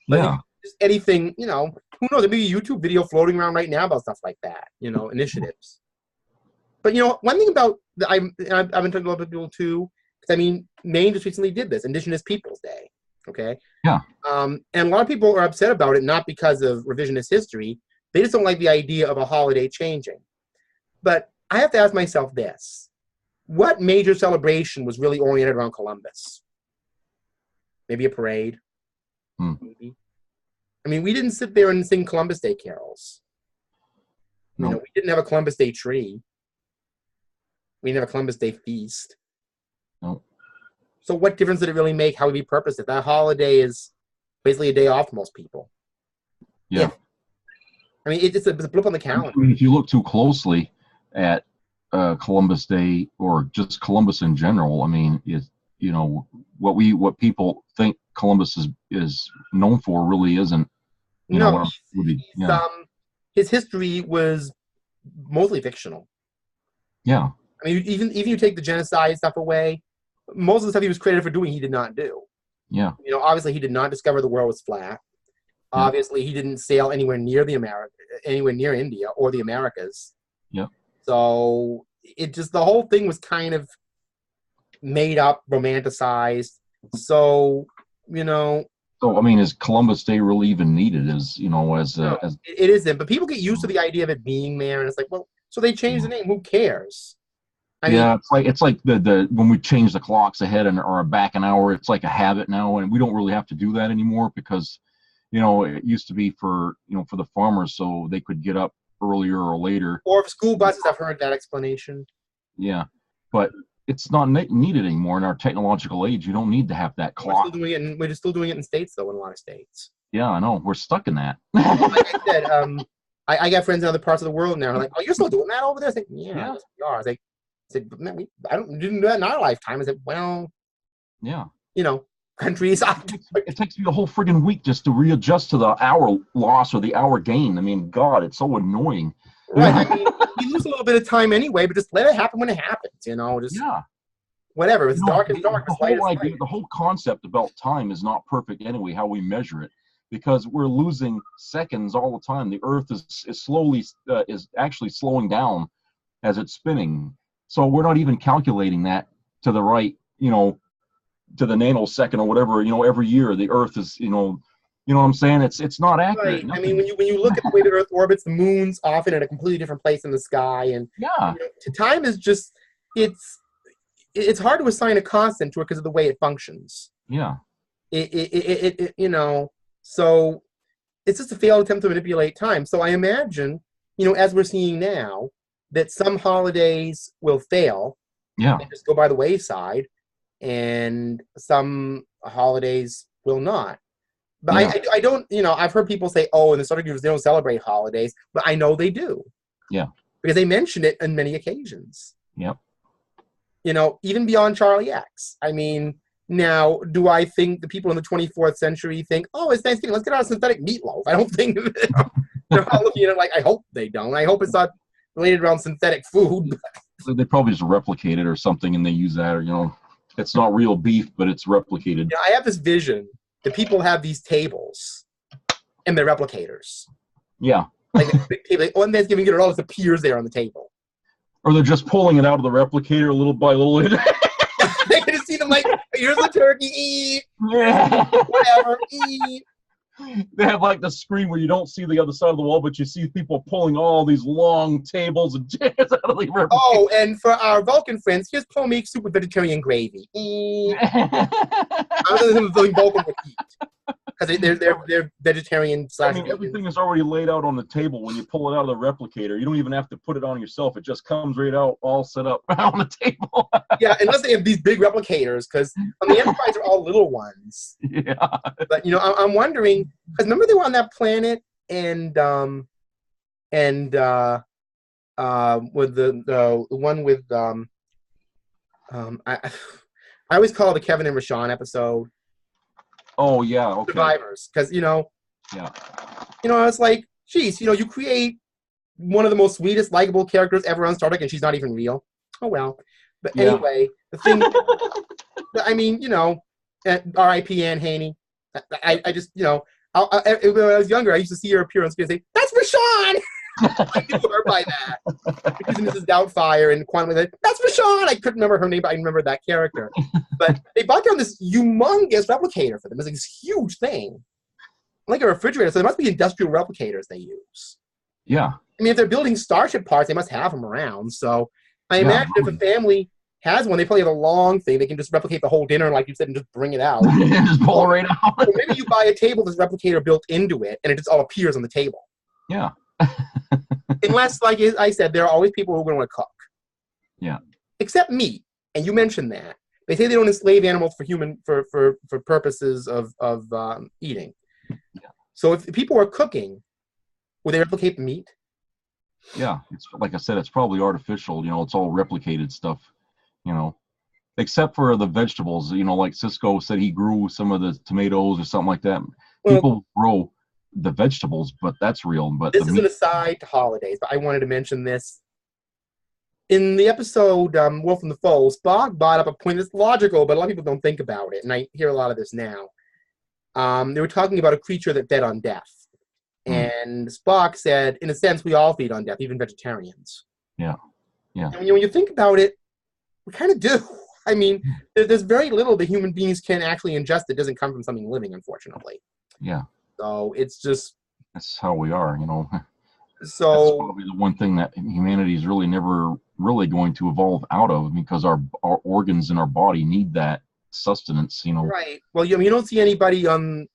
just anything. Who knows? There may be a YouTube video floating around right now about stuff like that. Initiatives. But one thing about I've been talking to a lot of people too, because I mean, Maine just recently did this Indigenous Peoples Day. Okay. Yeah. And a lot of people are upset about it, not because of revisionist history. They just don't like the idea of a holiday changing. But I have to ask myself this. What major celebration was really oriented around Columbus? Maybe a parade? Maybe. I mean, we didn't sit there and sing Columbus Day carols. No. We didn't have a Columbus Day tree. We didn't have a Columbus Day feast. No. So what difference did it really make how we repurposed it? That holiday is basically a day off for most people. Yeah. I mean, it's a blip on the calendar. I mean, if you look too closely at Columbus Day, or just Columbus in general, I mean, what people think Columbus is known for really isn't. His history was mostly fictional. Yeah. I mean, even you take the genocide stuff away, most of the stuff he was credited for doing, he did not do. Yeah. Obviously, he did not discover the world was flat. Yeah. Obviously, he didn't sail anywhere near India or the Americas. Yeah. So the whole thing was kind of made up, romanticized. So, So I mean, is Columbus Day really even needed? It isn't. But people get used to the idea of it being there, and it's like, well, so they changed the name. Who cares? I mean, it's like the when we change the clocks ahead or back an hour, it's like a habit now, and we don't really have to do that anymore, because it used to be for the farmers, so they could get up earlier or later. Or if school buses, I've heard that explanation. Yeah, but it's not needed anymore in our technological age. You don't need to have that clock. We're still doing it in states, though, in a lot of states. Yeah, I know. We're stuck in that. Like I said, I got friends in other parts of the world now. Like, oh, you're still doing that over there? I said, yeah. We are. I said, but man, didn't do that in our lifetime. I said, well, yeah, countries. It takes me a whole friggin' week just to readjust to the hour loss or the hour gain. I mean, God, it's so annoying. Right. I mean, we lose a little bit of time anyway, but just let it happen when it happens. Whatever. It's dark. It's dark. The whole concept about time is not perfect anyway. How we measure it, because we're losing seconds all the time. The Earth is actually slowing down as it's spinning. So we're not even calculating that to the right, to the nanosecond or whatever. Every year the Earth is, what I'm saying? It's not accurate. Right. I mean, when you look at the way the Earth orbits, the moon's often in a completely different place in the sky, and time is just it's hard to assign a constant to it because of the way it functions. Yeah. So it's just a failed attempt to manipulate time. So I imagine, as we're seeing now, that some holidays will fail, and just go by the wayside, and some holidays will not. But I don't, I've heard people say, oh, in the Southern groups, they don't celebrate holidays, but I know they do. Yeah. Because they mention it on many occasions. Yep. Even beyond Charlie X. I mean, now, do I think the people in the 24th century think, oh, it's Thanksgiving, let's get out a synthetic meatloaf? I don't think they're all looking at it like, I hope they don't. I hope it's not related around synthetic food. They probably just replicate it or something, and they use that, or it's not real beef, but it's replicated. I have this vision that people have these tables, and they're replicators. Yeah. Like a big table, on Thanksgiving dinner, it all just appears there on the table. Or they're just pulling it out of the replicator little by little. They can just see them like, here's the turkey, eat. Yeah. Whatever, eat. They have like the screen where you don't see the other side of the wall, but you see people pulling all these long tables and chairs out of the replicator. Oh, and for our Vulcan friends, here's pomade soup with vegetarian gravy. Eat. I'm assuming Vulcan would eat. Because they're vegetarian / everything is already laid out on the table when you pull it out of the replicator. You don't even have to put it on yourself. It just comes right out, all set up on the table. Yeah, unless they have these big replicators, because on the Enterprise are all little ones. Yeah. But I'm wondering, because remember they were on that planet, and with the one with I always call it the Kevin and Rashawn episode. Oh yeah, okay. Survivors, because yeah, it's like, geez, you create one of the most sweetest, likable characters ever on Star Trek, and she's not even real. Oh well. But anyway, the thing, I mean, R.I.P. Anne Haney. I just, when I was younger, I used to see her appear on screen and say, "That's Rashawn." I knew her by that. Because Mrs. Doubtfire and Quantum, that's Rashawn. I couldn't remember her name, but I remember that character. But they bought down this humongous replicator for them. It's like this huge thing, like a refrigerator. So there must be industrial replicators they use. Yeah. I mean, if they're building Starship parts, they must have them around. So I imagine if a family has one, they probably have a long thing. They can just replicate the whole dinner, like you said, and just bring it out. Just pull it right out. Or maybe you buy a table with this replicator built into it, and it just all appears on the table. Yeah. Unless, like I said, there are always people who are going to want to cook. Yeah. Except meat, and you mentioned that. They say they don't enslave animals for purposes of eating. Yeah. So if people are cooking, would they replicate the meat? Yeah, it's like I said, it's probably artificial. It's all replicated stuff. Except for the vegetables. Like Cisco said, he grew some of the tomatoes or something like that. Well, people grow the vegetables, but that's real. But this is an aside to holidays, but I wanted to mention this. In the episode Wolf and the Foe, Spock brought up a point that's logical, but a lot of people don't think about it, and I hear a lot of this now. They were talking about a creature that fed on death. And Spock said, in a sense, we all feed on death, even vegetarians. Yeah. Yeah. And when you think about it, we kind of do. I mean, there's very little that human beings can actually ingest that doesn't come from something living, unfortunately. Yeah. So it's just... That's how we are, So... That's probably the one thing that humanity is really never really going to evolve out of, because our organs in our body need that sustenance, Right. Well, you don't see anybody on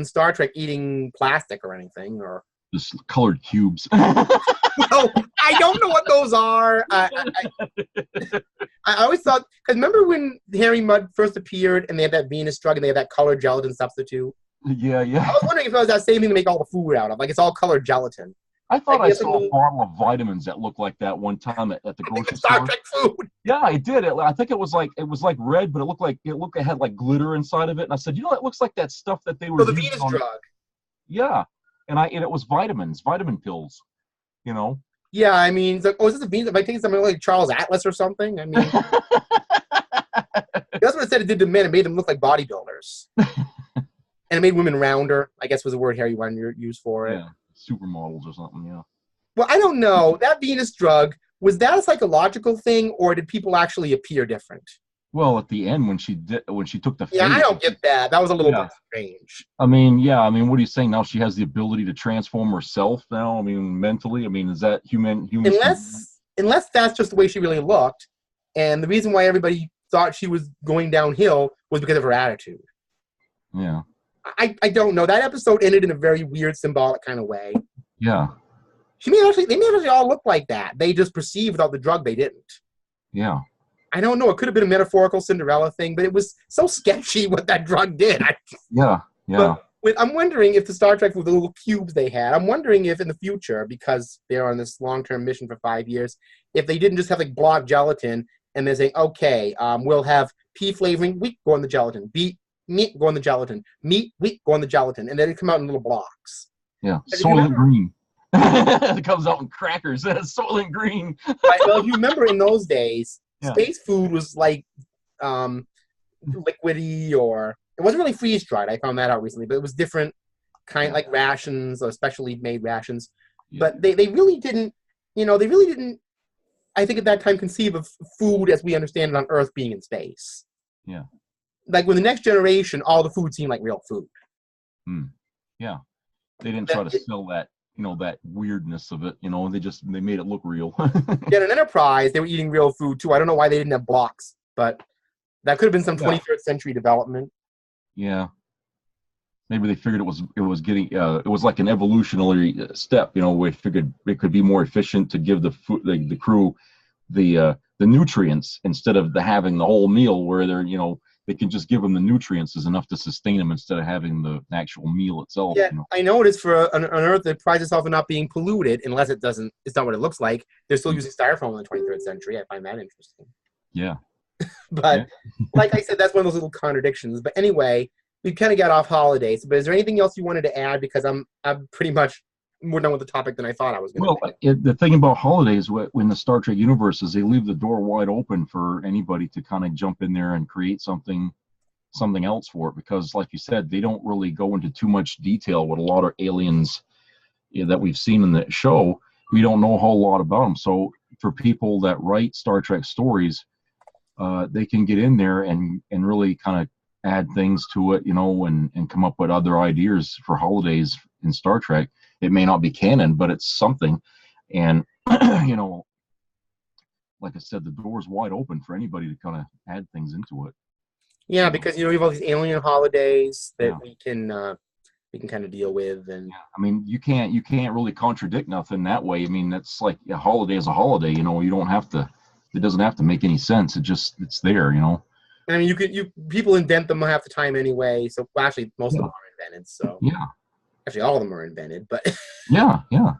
Star Trek eating plastic or anything, or just colored cubes. Well, I don't know what those are. I always thought, because remember when Harry Mudd first appeared and they had that Venus drug and they had that colored gelatin substitute? Yeah. I was wondering if it was that same thing to make all the food out of, like it's all colored gelatin. I thought I saw a bottle of vitamins that looked like that one time at the grocery store. Star Trek food. Yeah, I did. I think it was like red, but it had like glitter inside of it. And I said, it looks like that stuff that they were. So the Venus drug. Yeah, and it was vitamin pills. Yeah, I mean, it's like, is this a Venus? If I take something like Charles Atlas or something, I mean, that's what it said it did to men. It made them look like bodybuilders, and it made women rounder. I guess was the word Harry wanted to use for it. Yeah. Supermodels or something, yeah. Well, I don't know. That Venus drug, was that a psychological thing, or did people actually appear different? Well, at the end when she took the Yeah, I don't get that. That was a little bit strange. I mean, what are you saying? Now she has the ability to transform herself now? I mean, mentally? I mean, is that human? Unless that's just the way she really looked, and the reason why everybody thought she was going downhill was because of her attitude. Yeah. I don't know. That episode ended in a very weird, symbolic kind of way. Yeah. They may actually all look like that. They just perceived without the drug they didn't. Yeah. I don't know. It could have been a metaphorical Cinderella thing, but it was so sketchy what that drug did. Yeah. But I'm wondering if the Star Trek with the little cubes they had, I'm wondering if in the future, because they're on this long-term mission for 5 years, if they didn't just have like block gelatin and they're saying, okay, we'll have pea flavoring, wheat, go on the gelatin. Meat, go on the gelatin. Meat, wheat, go on the gelatin. And then it come out in little blocks. Yeah. Soylent Green. It comes out in crackers. That's Soylent Green. Right, well, if you remember in those days, Yeah. space food was like liquidy, or it wasn't really freeze dried. I found that out recently, but it was different kind, like rations or specially made rations. Yeah. But they really didn't, they really didn't, I think at that time, conceive of food as we understand it on Earth being in space. Yeah. Like with the next generation, all the food seemed like real food. Yeah. They didn't try to sell that, that weirdness of it. They made it look real. Yeah, in Enterprise, they were eating real food too. I don't know why they didn't have blocks, but that could have been some 23rd century development. Yeah. Maybe they figured it was getting it was like an evolutionary step, we figured it could be more efficient to give the food, the crew the nutrients instead of having the whole meal where they're they can just give them the nutrients is enough to sustain them instead of having the actual meal itself. Yeah, I noticed for an Earth that prides itself on not being polluted, unless it's not what it looks like. They're still using styrofoam in the 23rd century. I find that interesting. Yeah. But like I said, that's one of those little contradictions. But anyway, we kind of got off holidays. But is there anything else you wanted to add? Because I'm pretty much more done with the topic than I thought I was going to. Well, the thing about holidays in the Star Trek universe is they leave the door wide open for anybody to kind of jump in there and create something else for it, because like you said, they don't really go into too much detail with a lot of aliens that we've seen in the show. We don't know a whole lot about them. So for people that write Star Trek stories, they can get in there and really kind of add things to it, and come up with other ideas for holidays in Star Trek. It may not be canon, but it's something. And, like I said, the door's wide open for anybody to kind of add things into it. Yeah, because, we have all these alien holidays that we can kind of deal with. And I mean, you can't really contradict nothing that way. I mean, that's like a holiday is a holiday, you don't have to, it doesn't have to make any sense. It's there, I mean, people invent them half the time anyway. So actually, most of them are invented. So yeah. Actually, all of them are invented, but yeah. I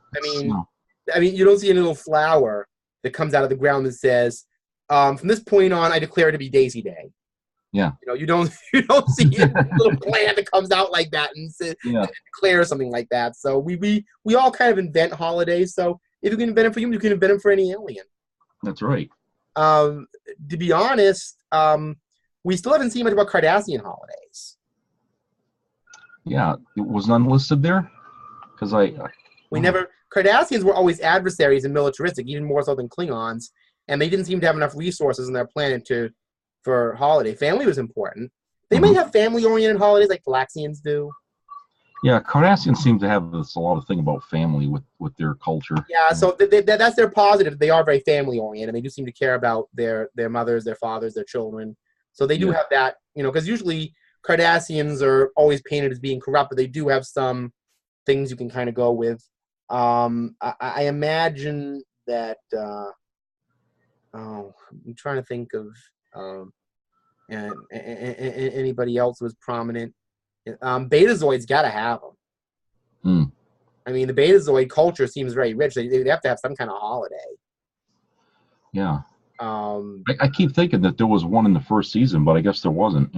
mean, you don't see any little flower that comes out of the ground that says, "From this point on, I declare it to be Daisy Day." Yeah. You don't see a little plant that comes out like that and declare something like that. So we all kind of invent holidays. So if you can invent them for you can invent them for any alien. That's right. To be honest, we still haven't seen much about Cardassian holidays. Yeah, it was none listed there? Because Cardassians were always adversaries and militaristic, even more so than Klingons, and they didn't seem to have enough resources on their planet for holiday. Family was important. They might have family-oriented holidays like Galaxians do. Yeah, Cardassians seem to have a lot of thing about family with their culture. Yeah, so that's their positive. They are very family-oriented. They do seem to care about their mothers, their fathers, their children. So they do have that, because usually Cardassians are always painted as being corrupt, but they do have some things you can kind of go with. I imagine that. I'm trying to think of anybody else who was prominent. Betazoids got to have them. I mean, the Betazoid culture seems very rich. They have to have some kind of holiday. Yeah. I keep thinking that there was one in the first season, but I guess there wasn't.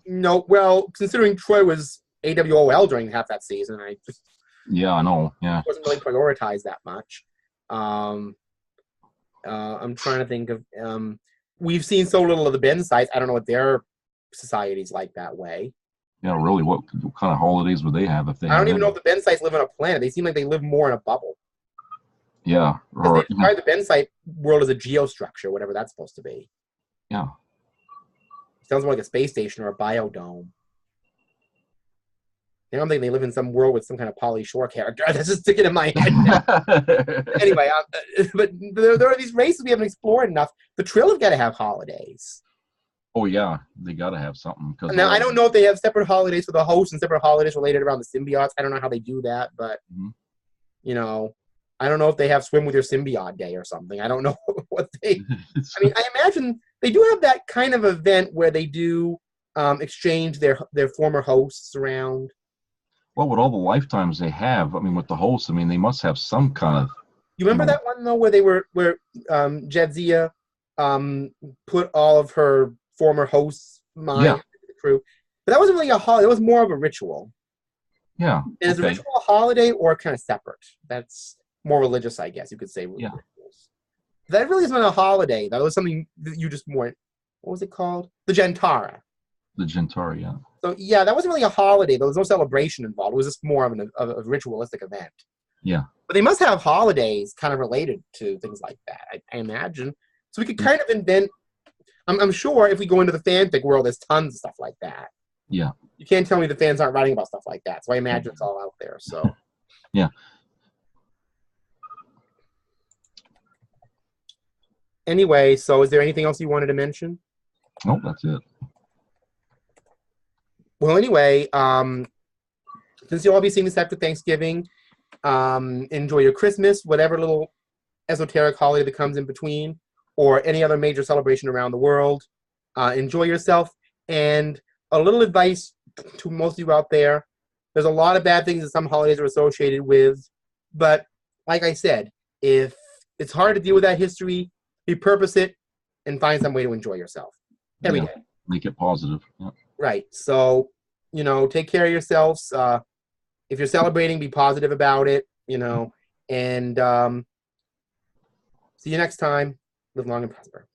No, well, considering Troy was AWOL during half that season, yeah, I know. Yeah, wasn't really prioritized that much. I'm trying to think of. We've seen so little of the Ben sites. I don't know what their society's like that way. Yeah, really. What kind of holidays would they have if they? I don't even know if the Ben sites live on a planet. They seem like they live more in a bubble. Yeah, they describe the Ben site world as a geostructure, whatever that's supposed to be. Yeah. Sounds more like a space station or a biodome. I don't think they live in some world with some kind of Pauly Shore character. That's just sticking in my head. Anyway, but there are these races we haven't explored enough. The Trill have got to have holidays. Oh yeah, they got to have something. Now I don't know if they have separate holidays for the hosts and separate holidays related around the symbiotes. I don't know how they do that, but I don't know if they have Swim with Your Symbiote Day or something. I don't know what they. I mean, I imagine they do have that kind of event where they do exchange their former hosts around. Well, with all the lifetimes they have, I mean, with the hosts, I mean, they must have some kind of. You remember that one though, where Jadzia put all of her former hosts' minds into the crew, but that wasn't really a holiday. It was more of a ritual. Yeah. Is a Okay. ritual a holiday or kind of separate? That's more religious, I guess you could say. Yeah. Rituals. That really isn't a holiday. That was something that you just weren't. What was it called? The Gentara. The Gentari, yeah. So yeah, that wasn't really a holiday. There was no celebration involved. It was just more of a ritualistic event. Yeah. But they must have holidays kind of related to things like that, I imagine. So we could kind of invent. I'm sure if we go into the fanfic world, there's tons of stuff like that. Yeah. You can't tell me the fans aren't writing about stuff like that. So I imagine it's all out there. So Yeah. anyway, so is there anything else you wanted to mention? Nope, that's it. Well, anyway, since you'll all be seeing this after Thanksgiving, enjoy your Christmas, whatever little esoteric holiday that comes in between, or any other major celebration around the world. Enjoy yourself. And a little advice to most of you out there, there's a lot of bad things that some holidays are associated with, but like I said, if it's hard to deal with that history, repurpose it and find some way to enjoy yourself every day. Make it positive. Yeah. Right. So, take care of yourselves. If you're celebrating, be positive about it, and see you next time. Live long and prosper.